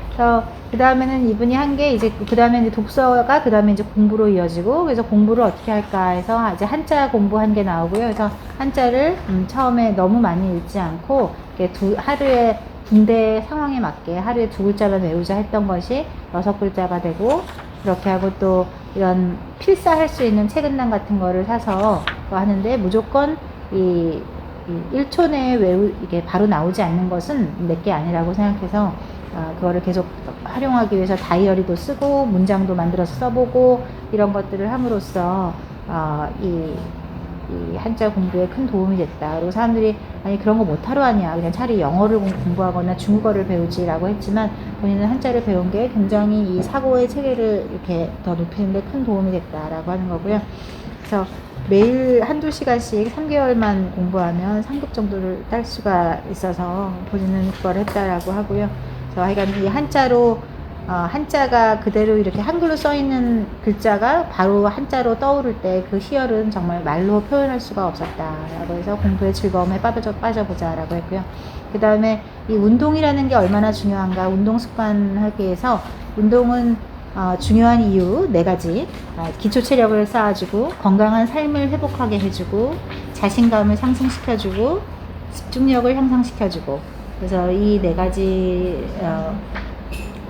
그래서 그 다음에는 이분이 한 게 이제 그 다음에 이제 독서가 그 다음에 이제 공부로 이어지고, 그래서 공부를 어떻게 할까 해서 이제 한자 공부한 게 나오고요. 그래서 한자를 처음에 너무 많이 읽지 않고 하루에 군대 상황에 맞게 하루에 2글자만 외우자 했던 것이 6글자가 되고, 그렇게 하고 또 이런 필사할 수 있는 책은당 같은 거를 사서 하는데, 무조건 이 1초 내에 이게 바로 나오지 않는 것은 내게 아니라고 생각해서 그거를 계속 활용하기 위해서 다이어리도 쓰고 문장도 만들어서 써보고 이런 것들을 함으로써 이 한자 공부에 큰 도움이 됐다. 그리고 사람들이 아니 그런 거 못하러 하냐, 그냥 차라리 영어를 공부하거나 중국어를 배우지라고 했지만, 본인은 한자를 배운 게 굉장히 이 사고의 체계를 이렇게 더 높이는 데 큰 도움이 됐다라고 하는 거고요. 그래서 매일 1~2시간씩 3개월만 공부하면 3급 정도를 딸 수가 있어서 본인은 그걸 했다라고 하고요. 그래서 하여간 이 한자가 그대로 이렇게 한글로 써 있는 글자가 바로 한자로 떠오를 때 그 희열은 정말 말로 표현할 수가 없었다라고 해서 공부의 즐거움에 빠져보자라고 했고요. 그 다음에 이 운동이라는 게 얼마나 중요한가, 운동 습관 하기 위해서, 운동은 중요한 이유 4가지. 기초 체력을 쌓아주고, 건강한 삶을 회복하게 해주고, 자신감을 상승시켜주고, 집중력을 향상시켜주고. 그래서 이 4가지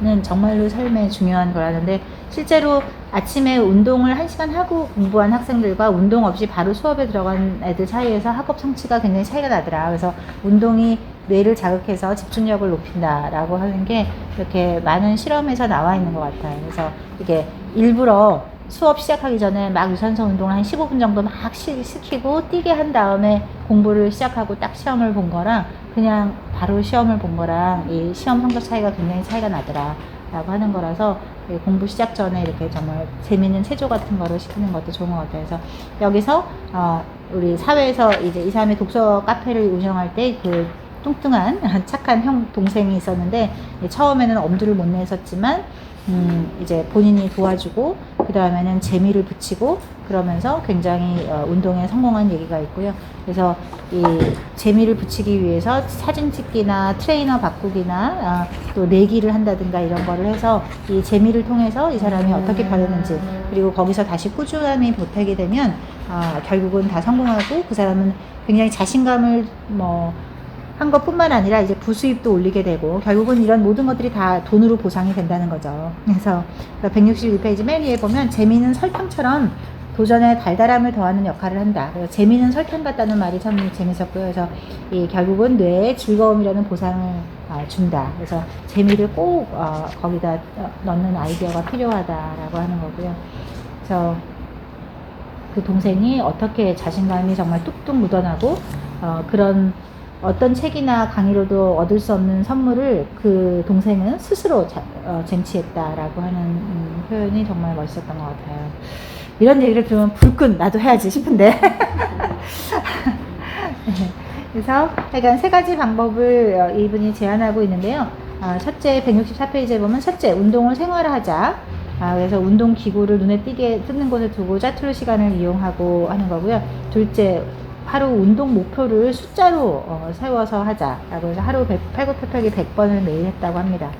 는 정말로 삶에 중요한 거라는데, 실제로 아침에 운동을 1시간 하고 공부한 학생들과 운동 없이 바로 수업에 들어간 애들 사이에서 학업 성취가 굉장히 차이가 나더라. 그래서 운동이 뇌를 자극해서 집중력을 높인다라고 하는 게 이렇게 많은 실험에서 나와 있는 것 같아요. 그래서 이게 일부러 수업 시작하기 전에 막 유산소 운동을 한 15분 정도 막 시키고 뛰게 한 다음에 공부를 시작하고 딱 시험을 본 거랑, 그냥 바로 시험을 본 거랑 이 시험 성적 차이가 굉장히 차이가 나더라 라고 하는 거라서, 공부 시작 전에 이렇게 정말 재미있는 체조 같은 거를 시키는 것도 좋은 것 같아요. 그래서 여기서 우리 사회에서 이제 이 사람의 독서 카페를 운영할 때 그 뚱뚱한 착한 동생이 있었는데, 처음에는 엄두를 못 냈었지만 이제 본인이 도와주고 그 다음에는 재미를 붙이고 그러면서 굉장히 운동에 성공한 얘기가 있고요. 그래서 이 재미를 붙이기 위해서 사진 찍기나 트레이너 바꾸기나 또 내기를 한다든가 이런 거를 해서 이 재미를 통해서 이 사람이 어떻게 변했는지, 그리고 거기서 다시 꾸준함이 보태게 되면 결국은 다 성공하고, 그 사람은 굉장히 자신감을 한 것뿐만 아니라 이제 부수입도 올리게 되고, 결국은 이런 모든 것들이 다 돈으로 보상이 된다는 거죠. 그래서 161페이지 맨 위에 보면, 재미는 설탕처럼 도전에 달달함을 더하는 역할을 한다. 그래서 재미는 설탕 같다는 말이 참 재밌었고요. 그래서 결국은 뇌에 즐거움이라는 보상을 준다. 그래서 재미를 꼭 거기다 넣는 아이디어가 필요하다라고 하는 거고요. 그래서 그 동생이 어떻게 자신감이 정말 뚝뚝 묻어나고 그런 어떤 책이나 강의로도 얻을 수 없는 선물을 그 동생은 스스로 쟁취했다라고 하는 표현이 정말 멋있었던 것 같아요. 이런 얘기를 들으면 불끈 나도 해야지 싶은데 그래서 약간 세 가지 방법을 이분이 제안하고 있는데요. 첫째 164페이지에 보면 첫째 운동을 생활화하자. 그래서 운동 기구를 눈에 띄는 곳에 두고 짜투리 시간을 이용하고 하는 거고요. 둘째 하루 운동 목표를 숫자로 세워서 하자라고 해서 하루 팔굽혀펴기 100번을 매일 했다고 합니다.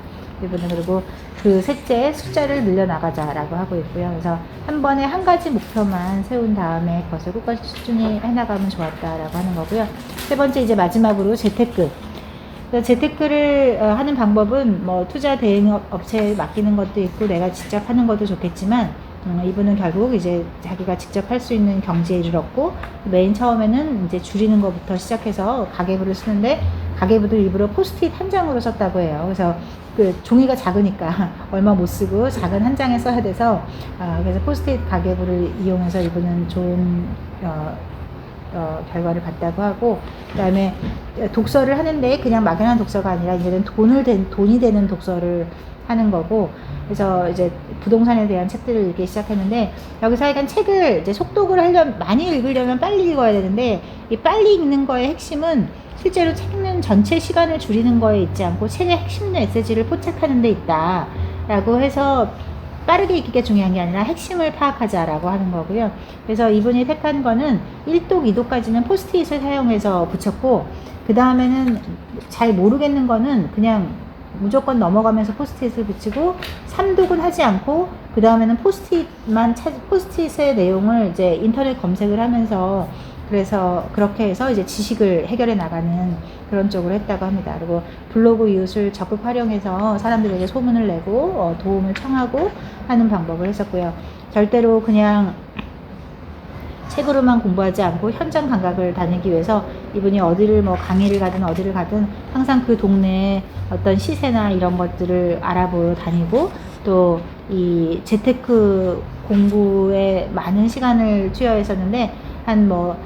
이분은 그리고 그 셋째 숫자를 늘려나가자라고 하고 있고요. 그래서 한 번에 한 가지 목표만 세운 다음에 그것을 끝까지 꾸준히 해나가면 좋았다라고 하는 거고요. 세 번째 이제 마지막으로 재테크. 재테크를 하는 방법은 뭐 투자 대행 업체에 맡기는 것도 있고 내가 직접 하는 것도 좋겠지만 이분은 결국 이제 자기가 직접 할 수 있는 경지에 이르렀고 맨 처음에는 이제 줄이는 것부터 시작해서 가계부를 쓰는데 가계부도 일부러 포스트잇 한 장으로 썼다고 해요. 그래서 그 종이가 작으니까 얼마 못 쓰고 작은 한 장에 써야 돼서 그래서 포스트잇 가계부를 이용해서 이분은 좋은 결과를 봤다고 하고, 그 다음에 독서를 하는데 그냥 막연한 독서가 아니라 이제는 돈이 되는 독서를 하는 거고, 그래서 이제 부동산에 대한 책들을 읽기 시작했는데, 여기서 약간 책을 이제 속독을 하려면, 많이 읽으려면 빨리 읽어야 되는데, 이 빨리 읽는 거의 핵심은 실제로 책 읽는 전체 시간을 줄이는 거에 있지 않고 책의 핵심 메시지를 포착하는 데 있다 라고 해서 빠르게 읽기가 중요한 게 아니라 핵심을 파악하자라고 하는 거고요. 그래서 이분이 택한 거는 1독, 2독까지는 포스트잇을 사용해서 붙였고, 그 다음에는 잘 모르겠는 거는 그냥 무조건 넘어가면서 포스트잇을 붙이고, 3독은 하지 않고 그 다음에는 포스트잇의 내용을 이제 인터넷 검색을 하면서, 그래서 그렇게 해서 이제 지식을 해결해 나가는 그런 쪽으로 했다고 합니다. 그리고 블로그 이웃을 적극 활용해서 사람들에게 소문을 내고 도움을 청하고 하는 방법을 했었고요. 절대로 그냥 책으로만 공부하지 않고 현장 감각을 다니기 위해서 이분이 어디를 뭐 강의를 가든 어디를 가든 항상 그 동네에 어떤 시세나 이런 것들을 알아보러 다니고, 또 이 재테크 공부에 많은 시간을 투여했었는데 한 뭐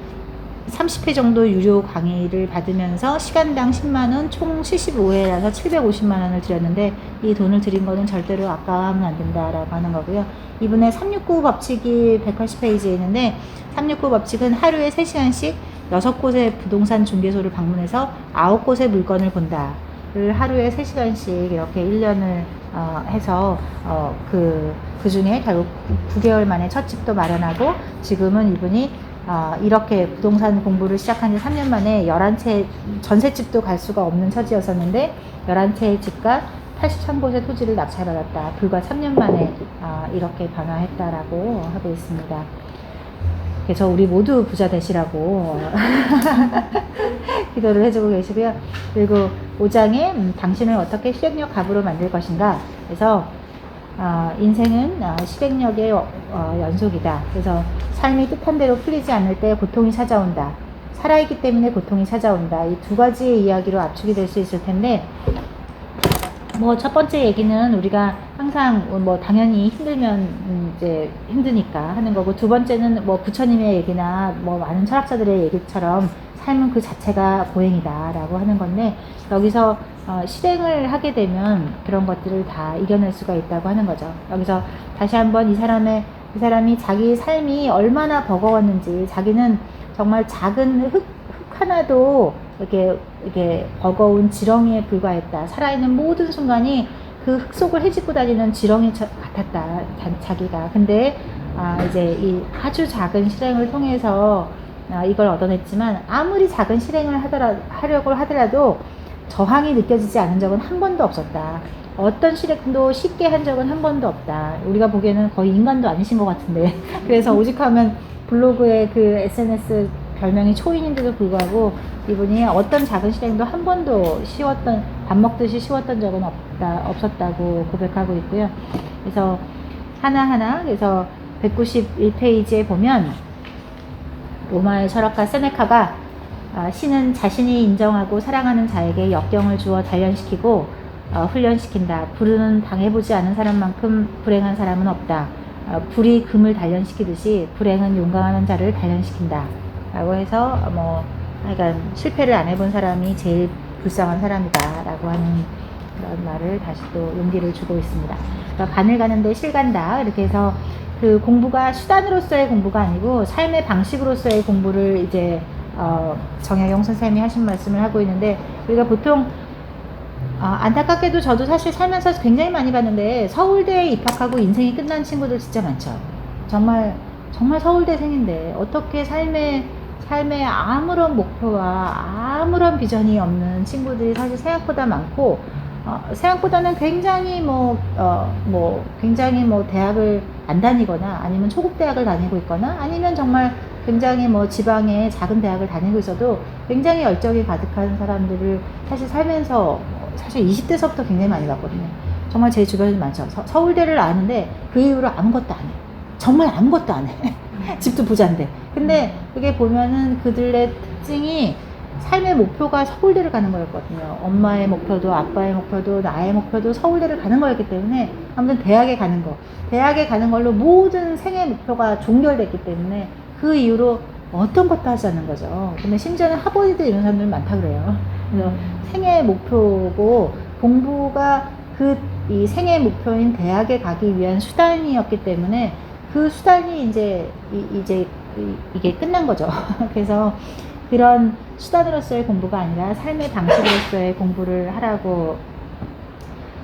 30회 정도 유료 강의를 받으면서 시간당 10만원, 총 75회라서 750만원을 들였는데, 이 돈을 들인 거는 절대로 아까워하면 안 된다라고 하는 거고요. 이분의 369 법칙이 180페이지에 있는데, 369 법칙은 하루에 3시간씩 6곳의 부동산 중개소를 방문해서 9곳의 물건을 본다를 하루에 3시간씩 이렇게 1년을 해서 그 중에 결국 9개월 만에 첫 집도 마련하고, 지금은 이분이 이렇게 부동산 공부를 시작한 지 3년 만에 11채, 전셋집도 갈 수가 없는 처지였었는데 11채의 집과 83곳의 토지를 낙찰받았다. 불과 3년 만에 이렇게 변화했다라고 하고 있습니다. 그래서 우리 모두 부자 되시라고 기도를 해주고 계시고요. 그리고 5장에 당신을 어떻게 실행력 갑으로 만들 것인가. 그래서 인생은 실행력의 연속이다. 그래서 삶이 뜻한 대로 풀리지 않을 때 고통이 찾아온다. 살아있기 때문에 고통이 찾아온다. 이 두 가지의 이야기로 압축이 될 수 있을 텐데, 뭐 첫 번째 얘기는 우리가 항상 뭐 당연히 힘들면 이제 힘드니까 하는 거고, 두 번째는 뭐 부처님의 얘기나 뭐 많은 철학자들의 얘기처럼 삶은 그 자체가 고행이다라고 하는 건데, 여기서 실행을 하게 되면 그런 것들을 다 이겨낼 수가 있다고 하는 거죠. 여기서 다시 한번 이 사람이 자기 삶이 얼마나 버거웠는지, 자기는 정말 작은 흙 하나도 이렇게 버거운 지렁이에 불과했다. 살아있는 모든 순간이 그 흙 속을 헤집고 다니는 지렁이 같았다. 자기가. 근데 이제 이 아주 작은 실행을 통해서 이걸 얻어냈지만, 아무리 작은 실행을 하려고 하더라도 저항이 느껴지지 않은 적은 한 번도 없었다. 어떤 실행도 쉽게 한 적은 한 번도 없다. 우리가 보기에는 거의 인간도 아니신 것 같은데 그래서 오직하면 블로그에 그 SNS 별명이 초인인데도 불구하고 이분이 어떤 작은 실행도 한 번도 밥 먹듯이 쉬웠던 적은 없었다고 고백하고 있고요. 그래서 하나하나, 그래서 191페이지에 보면 로마의 철학가 세네카가 신은 자신이 인정하고 사랑하는 자에게 역경을 주어 단련시키고 훈련시킨다. 불운은 당해보지 않은 사람만큼 불행한 사람은 없다. 불이 금을 단련시키듯이 불행은 용감한 자를 단련시킨다 라고 해서 하여간 실패를 안 해본 사람이 제일 불쌍한 사람이다 라고 하는 그런 말을 다시 또 용기를 주고 있습니다. 그러니까 바늘 가는데 실 간다 이렇게 해서 그 공부가 수단으로서의 공부가 아니고 삶의 방식으로서의 공부를 이제 정약용 선생님이 하신 말씀을 하고 있는데, 우리가 보통 안타깝게도 저도 사실 살면서 굉장히 많이 봤는데 서울대에 입학하고 인생이 끝난 친구들 진짜 많죠. 정말 서울대생인데 어떻게 삶에 아무런 목표와 아무런 비전이 없는 친구들이 사실 생각보다 많고, 생각보다는 굉장히 굉장히 대학을 안 다니거나 아니면 초급 대학을 다니고 있거나 아니면 정말 굉장히 지방의 작은 대학을 다니고 있어도 굉장히 열정이 가득한 사람들을 사실 살면서 사실 20대서부터 굉장히 많이 봤거든요. 정말 제 주변에도 많죠. 서울대를 아는데 그 이후로 아무것도 안 해. 정말 아무것도 안 해. 집도 부자인데. 근데 그게 보면은 그들의 특징이 삶의 목표가 서울대를 가는 거였거든요. 엄마의 목표도 아빠의 목표도 나의 목표도 서울대를 가는 거였기 때문에 아무튼 대학에 가는 걸로 모든 생애 목표가 종결됐기 때문에 그 이후로 어떤 것도 하지 않는 거죠. 근데 심지어는 하버드 이런 사람들 많다 그래요. 그래서 생애 목표고 공부가 이 생애 목표인 대학에 가기 위한 수단이었기 때문에 그 수단이 이제 이게 끝난 거죠. 그래서 그런 수단으로서의 공부가 아니라 삶의 방식으로서의 공부를 하라고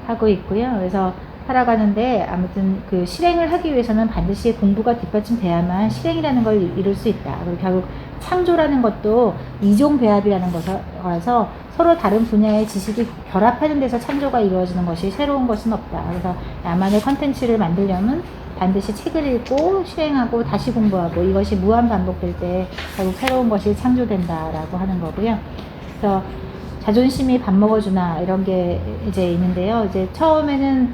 하고 있고요. 그래서 살아가는데 아무튼 그 실행을 하기 위해서는 반드시 공부가 뒷받침돼야만 실행이라는 걸 이룰 수 있다. 그리고 결국 창조라는 것도 이종배합이라는 거라서 서로 다른 분야의 지식이 결합하는 데서 창조가 이루어지는 것이 새로운 것은 없다. 그래서 나만의 컨텐츠를 만들려면 반드시 책을 읽고 실행하고 다시 공부하고 이것이 무한 반복될 때 결국 새로운 것이 창조된다라고 하는 거고요. 그래서 자존심이 밥 먹어주나 이런 게 이제 있는데요. 이제 처음에는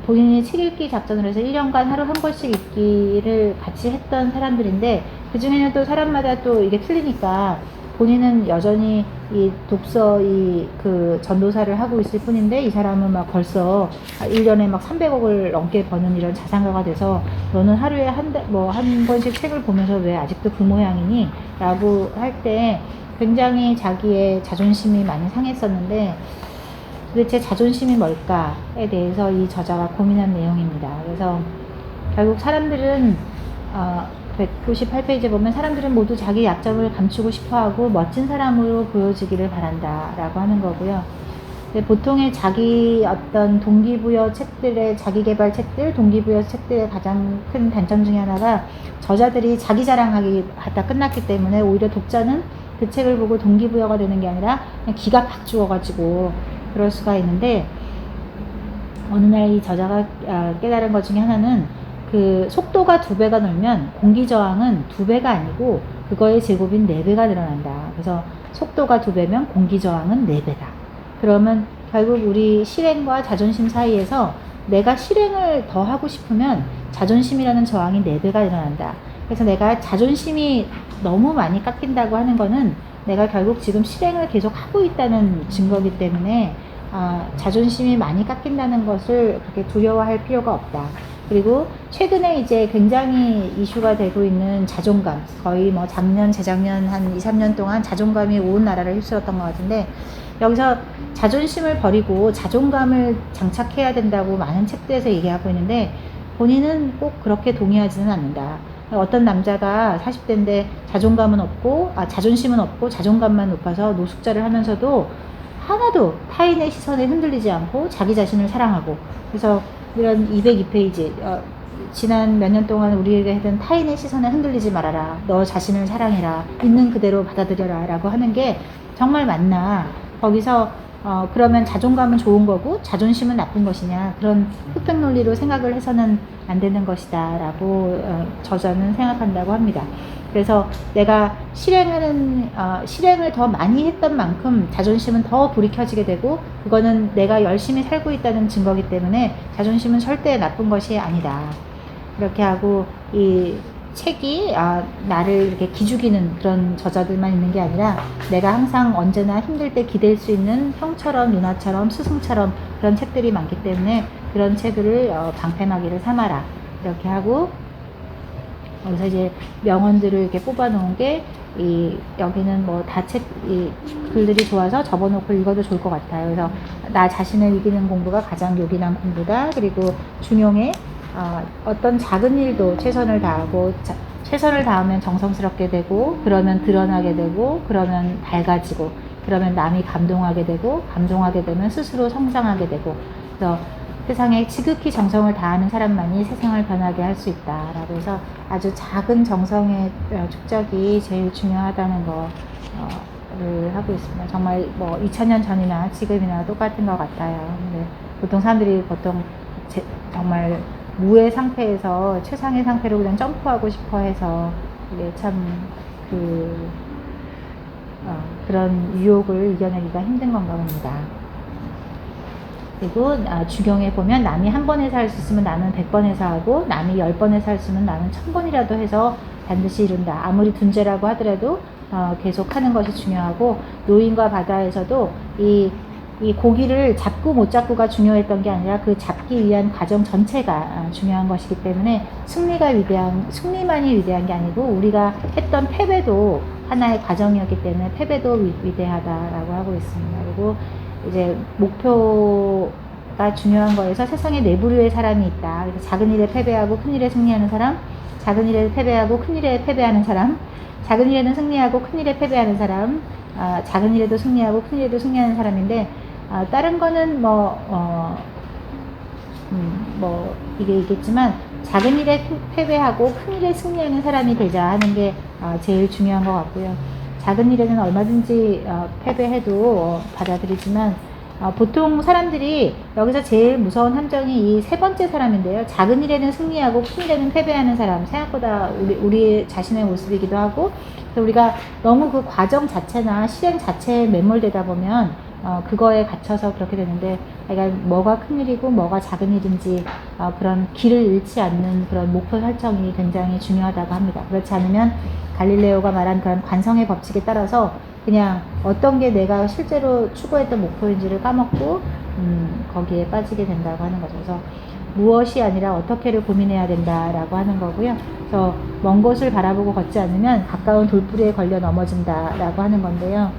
본인이 책 읽기 작전으로 해서 1년간 하루 한 권씩 읽기를 같이 했던 사람들인데, 그 중에는 또 사람마다 또 이게 틀리니까 본인은 여전히 이 독서 그 전도사를 하고 있을 뿐인데, 이 사람은 막 벌써 1년에 막 300억을 넘게 버는 이런 자산가가 돼서 너는 하루에 한 권씩 책을 보면서 왜 아직도 그 모양이니? 라고 할 때 굉장히 자기의 자존심이 많이 상했었는데, 도대체 자존심이 뭘까에 대해서 이 저자가 고민한 내용입니다. 그래서 결국 사람들은 198페이지에 보면 사람들은 모두 자기 약점을 감추고 싶어하고 멋진 사람으로 보여지기를 바란다 라고 하는 거고요. 보통의 자기 어떤 동기부여 책들의 자기개발 책들, 동기부여 책들의 가장 큰 단점 중에 하나가 저자들이 자기 자랑하기 하다 끝났기 때문에 오히려 독자는 그 책을 보고 동기부여가 되는 게 아니라 그냥 기가 팍 죽어가지고 그럴 수가 있는데, 어느 날 이 저자가 깨달은 것 중에 하나는 그 속도가 2배가 늘면 공기 저항은 2배가 아니고 그거의 제곱인 4배가 늘어난다. 그래서 속도가 2배면 공기 저항은 4배다. 그러면 결국 우리 실행과 자존심 사이에서 내가 실행을 더 하고 싶으면 자존심이라는 저항이 4배가 일어난다. 그래서 내가 자존심이 너무 많이 깎인다고 하는 거는 내가 결국 지금 실행을 계속 하고 있다는 증거이기 때문에 자존심이 많이 깎인다는 것을 그렇게 두려워할 필요가 없다. 그리고 최근에 이제 굉장히 이슈가 되고 있는 자존감, 거의 작년, 재작년 한 2, 3년 동안 자존감이 온 나라를 휩쓸었던 것 같은데, 여기서 자존심을 버리고 자존감을 장착해야 된다고 많은 책들에서 얘기하고 있는데 본인은 꼭 그렇게 동의하지는 않는다. 어떤 남자가 40대인데 자존심은 없고 자존감만 높아서 노숙자를 하면서도 하나도 타인의 시선에 흔들리지 않고 자기 자신을 사랑하고, 그래서 이런 202페이지 지난 몇 년 동안 우리에게 했던 타인의 시선에 흔들리지 말아라, 너 자신을 사랑해라, 있는 그대로 받아들여라 라고 하는 게 정말 맞나, 거기서 그러면 자존감은 좋은 거고 자존심은 나쁜 것이냐, 그런 흑백 논리로 생각을 해서는 안 되는 것이다 라고 저자는 생각한다고 합니다. 그래서 내가 실행을 더 많이 했던 만큼 자존심은 더 불이 켜지게 되고, 그거는 내가 열심히 살고 있다는 증거이기 때문에 자존심은 절대 나쁜 것이 아니다. 그렇게 하고 이 책이 나를 이렇게 기죽이는 그런 저자들만 있는 게 아니라 내가 항상 언제나 힘들 때 기댈 수 있는 형처럼 누나처럼 스승처럼 그런 책들이 많기 때문에 그런 책들을 방패막이를 삼아라 이렇게 하고, 여기서 이제 명언들을 이렇게 뽑아 놓은 게, 여기는 뭐 이 글들이 좋아서 접어놓고 읽어도 좋을 것 같아요. 그래서 나 자신을 이기는 공부가 가장 요긴한 공부다. 그리고 중용에 어떤 작은 일도 최선을 다하고, 최선을 다하면 정성스럽게 되고, 그러면 드러나게 되고, 그러면 밝아지고, 그러면 남이 감동하게 되고, 감동하게 되면 스스로 성장하게 되고, 그래서 세상에 지극히 정성을 다하는 사람만이 세상을 변하게 할 수 있다라고 해서 아주 작은 정성의 축적이 제일 중요하다는 거를 하고 있습니다. 정말 뭐 2000년 전이나 지금이나 똑같은 것 같아요. 근데 보통 사람들이 정말 무의 상태에서 최상의 상태로 그냥 점프하고 싶어 해서 이게 참 그런 유혹을 이겨내기가 힘든 건가 봅니다. 그리고 주경에 보면 남이 한 번에서 할 수 있으면 나는 100번에서 하고, 남이 10번에서 할 수 있으면 나는 1000번이라도 해서 반드시 이룬다. 아무리 둔재라고 하더라도 계속 하는 것이 중요하고, 노인과 바다에서도 이 고기를 잡고 못 잡고가 중요했던 게 아니라 그 잡기 위한 과정 전체가 중요한 것이기 때문에 승리만이 위대한 게 아니고, 우리가 했던 패배도 하나의 과정이었기 때문에 패배도 위대하다라고 하고 있습니다. 그리고 이제 목표가 중요한 거에서 세상에 네 부류의 사람이 있다. 그래서 작은 일에 패배하고 큰 일에 승리하는 사람, 작은 일에 패배하고 큰 일에 패배하는 사람, 작은 일에는 승리하고 큰 일에 패배하는 사람, 작은 일에도 승리하고 큰 일에도 승리하는 사람인데, 다른 거는 이게 있겠지만, 작은 일에 패배하고 큰 일에 승리하는 사람이 되자 하는 게 제일 중요한 것 같고요. 작은 일에는 얼마든지 패배해도 받아들이지만, 보통 사람들이 여기서 제일 무서운 함정이 이 세 번째 사람인데요. 작은 일에는 승리하고 큰 일에는 패배하는 사람, 생각보다 우리 자신의 모습이기도 하고, 그래서 우리가 너무 그 과정 자체나 실행 자체에 매몰되다 보면 그거에 갇혀서 그렇게 되는데, 그러니까 뭐가 큰 일이고 뭐가 작은 일인지 그런 길을 잃지 않는 그런 목표 설정이 굉장히 중요하다고 합니다. 그렇지 않으면 갈릴레오가 말한 그런 관성의 법칙에 따라서 그냥 어떤 게 내가 실제로 추구했던 목표인지를 까먹고 거기에 빠지게 된다고 하는 거죠. 그래서 무엇이 아니라 어떻게를 고민해야 된다라고 하는 거고요. 그래서 먼 곳을 바라보고 걷지 않으면 가까운 돌부리에 걸려 넘어진다라고 하는 건데요.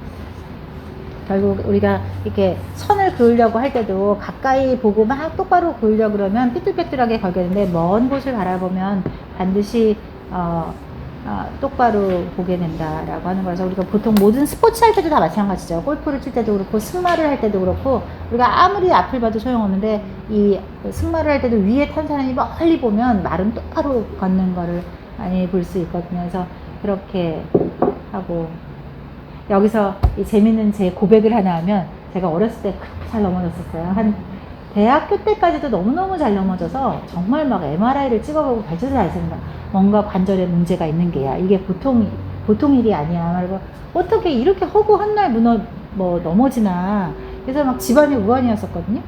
결국 우리가 이렇게 선을 그으려고 할 때도 가까이 보고 막 똑바로 그으려고 그러면 삐뚤빼뚤하게 걸겠는데, 먼 곳을 바라보면 반드시 똑바로 보게 된다라고 하는 거라서, 우리가 보통 모든 스포츠 할 때도 다 마찬가지죠. 골프를 칠 때도 그렇고 승마를 할 때도 그렇고, 우리가 아무리 앞을 봐도 소용없는데 이 승마를 할 때도 위에 탄 사람이 멀리 보면 말은 똑바로 걷는 거를 많이 볼 수 있거든요. 그래서 그렇게 하고, 여기서 이 재밌는 제 고백을 하나 하면, 제가 어렸을 때 그렇게 잘 넘어졌었어요. 한 대학교 때까지도 너무너무 잘 넘어져서 정말 막 MRI를 찍어보고 발전을 했습니다. 뭔가 관절에 문제가 있는 게야. 이게 보통 일이 아니야. 말고 어떻게 이렇게 허구한 날 넘어지나. 그래서 막 집안이 우환이었었거든요.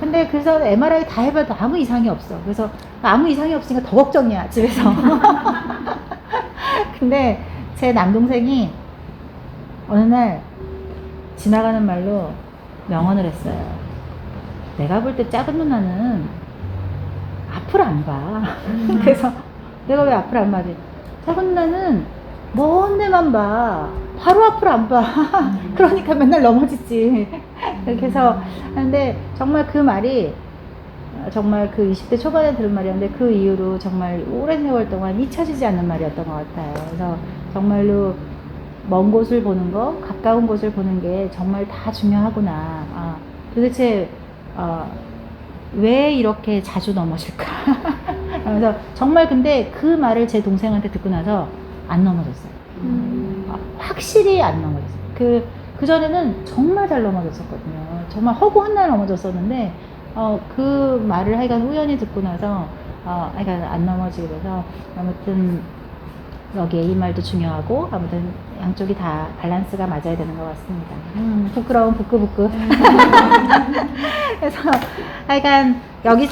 근데 그래서 MRI 다 해봐도 아무 이상이 없어. 그래서 아무 이상이 없으니까 더 걱정이야, 집에서. 근데 제 남동생이 어느 날 지나가는 말로 명언을 했어요. 내가 볼 때 작은 누나는 앞을 안 봐. 그래서 내가 왜 앞을 안 봐지? 작은 누나는 먼 데만 봐. 바로 앞을 안 봐. 그러니까 맨날 넘어지지. 그래서 근데 정말 그 말이 정말 그 20대 초반에 들은 말이었는데, 그 이후로 정말 오랜 세월 동안 잊혀지지 않는 말이었던 것 같아요. 그래서 정말로 먼 곳을 보는 거, 가까운 곳을 보는 게 정말 다 중요하구나. 도대체 왜 이렇게 자주 넘어질까? 그래서 정말, 근데 그 말을 제 동생한테 듣고 나서 안 넘어졌어요. 확실히 안 넘어졌어요. 그 전에는 정말 잘 넘어졌었거든요. 정말 허구한 날 넘어졌었는데, 그 말을 하여간 우연히 듣고 나서 하여간 안 넘어지게 돼서, 아무튼 여기에 이 말도 중요하고, 아무튼 양쪽이 다 밸런스가 맞아야 되는 것 같습니다. 부끄러운 부끄부끄. 그래서 하여간 여기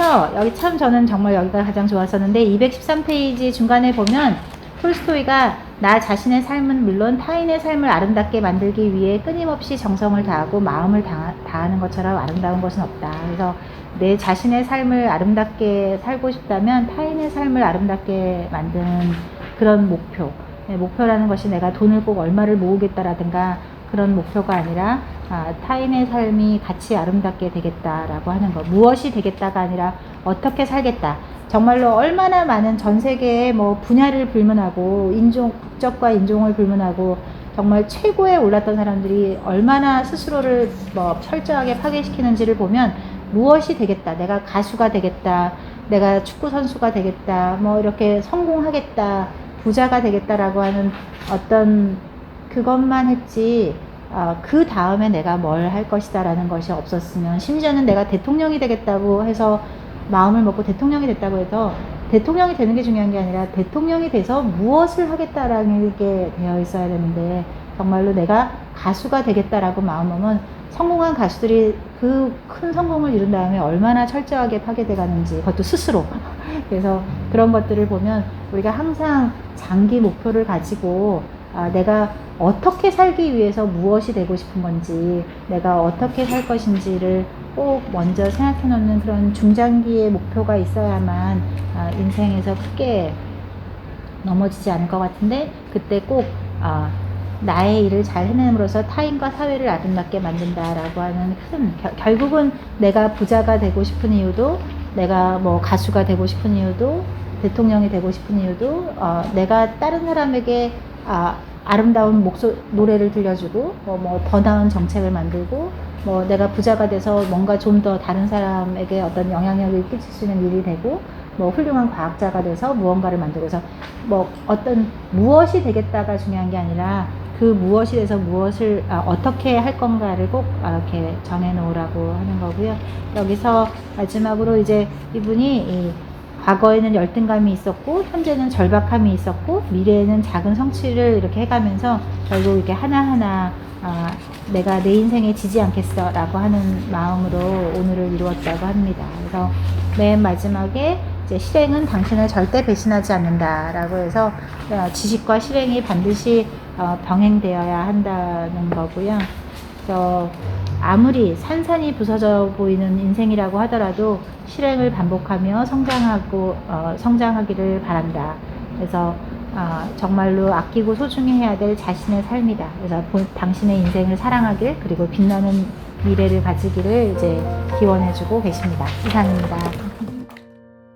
참 저는 정말 여기가 가장 좋았었는데, 213페이지 중간에 보면 톨스토이가 나 자신의 삶은 물론 타인의 삶을 아름답게 만들기 위해 끊임없이 정성을 다하고 마음을 다하는 것처럼 아름다운 것은 없다. 그래서 내 자신의 삶을 아름답게 살고 싶다면 타인의 삶을 아름답게 만드는 그런 목표. 목표라는 것이 내가 돈을 꼭 얼마를 모으겠다라든가 그런 목표가 아니라 타인의 삶이 같이 아름답게 되겠다라고 하는 것. 무엇이 되겠다가 아니라 어떻게 살겠다. 정말로 얼마나 많은 전 세계의 뭐 분야를 불문하고 국적과 인종을 불문하고 정말 최고에 올랐던 사람들이 얼마나 스스로를 뭐 철저하게 파괴시키는지를 보면 무엇이 되겠다. 내가 가수가 되겠다. 내가 축구 선수가 되겠다. 뭐 이렇게 성공하겠다. 부자가 되겠다라고 하는 어떤 그것만 했지, 그 다음에 내가 뭘 할 것이다 라는 것이 없었으면, 심지어는 내가 대통령이 되겠다고 해서 마음을 먹고 대통령이 됐다고 해서 대통령이 되는 게 중요한 게 아니라 대통령이 돼서 무엇을 하겠다라는 게 되어 있어야 되는데, 정말로 내가 가수가 되겠다라고 마음먹으면 성공한 가수들이 그 큰 성공을 이룬 다음에 얼마나 철저하게 파괴돼 가는지, 그것도 스스로. 그래서 그런 것들을 보면 우리가 항상 장기 목표를 가지고 내가 어떻게 살기 위해서 무엇이 되고 싶은 건지, 내가 어떻게 살 것인지를 꼭 먼저 생각해 놓는 그런 중장기의 목표가 있어야만 인생에서 크게 넘어지지 않을 것 같은데, 그때 꼭 나의 일을 잘 해냄으로써 타인과 사회를 아름답게 만든다라고 하는 큰, 결국은 내가 부자가 되고 싶은 이유도, 내가 뭐 가수가 되고 싶은 이유도, 대통령이 되고 싶은 이유도, 내가 다른 사람에게 아름다운 노래를 들려주고, 뭐 더 나은 정책을 만들고, 뭐 내가 부자가 돼서 뭔가 좀 더 다른 사람에게 어떤 영향력을 끼칠 수 있는 일이 되고, 뭐 훌륭한 과학자가 돼서 무언가를 만들고서 뭐 어떤 무엇이 되겠다가 중요한 게 아니라 그 무엇이 돼서 무엇을 어떻게 할 건가를 꼭 이렇게 정해 놓으라고 하는 거고요. 여기서 마지막으로 이제 이분이 과거에는 열등감이 있었고, 현재는 절박함이 있었고, 미래에는 작은 성취를 이렇게 해가면서 결국 이렇게 하나하나 내가 내 인생에 지지 않겠어 라고 하는 마음으로 오늘을 이루었다고 합니다. 그래서 맨 마지막에 이제 실행은 당신을 절대 배신하지 않는다 라고 해서 지식과 실행이 반드시 병행되어야 한다는 거고요. 그래서 아무리 산산이 부서져 보이는 인생이라고 하더라도 실행을 반복하며 성장하기를 바란다. 그래서 정말로 아끼고 소중히 해야 될 자신의 삶이다. 그래서 당신의 인생을 사랑하길, 그리고 빛나는 미래를 가지기를 이제 기원해주고 계십니다. 이상입니다.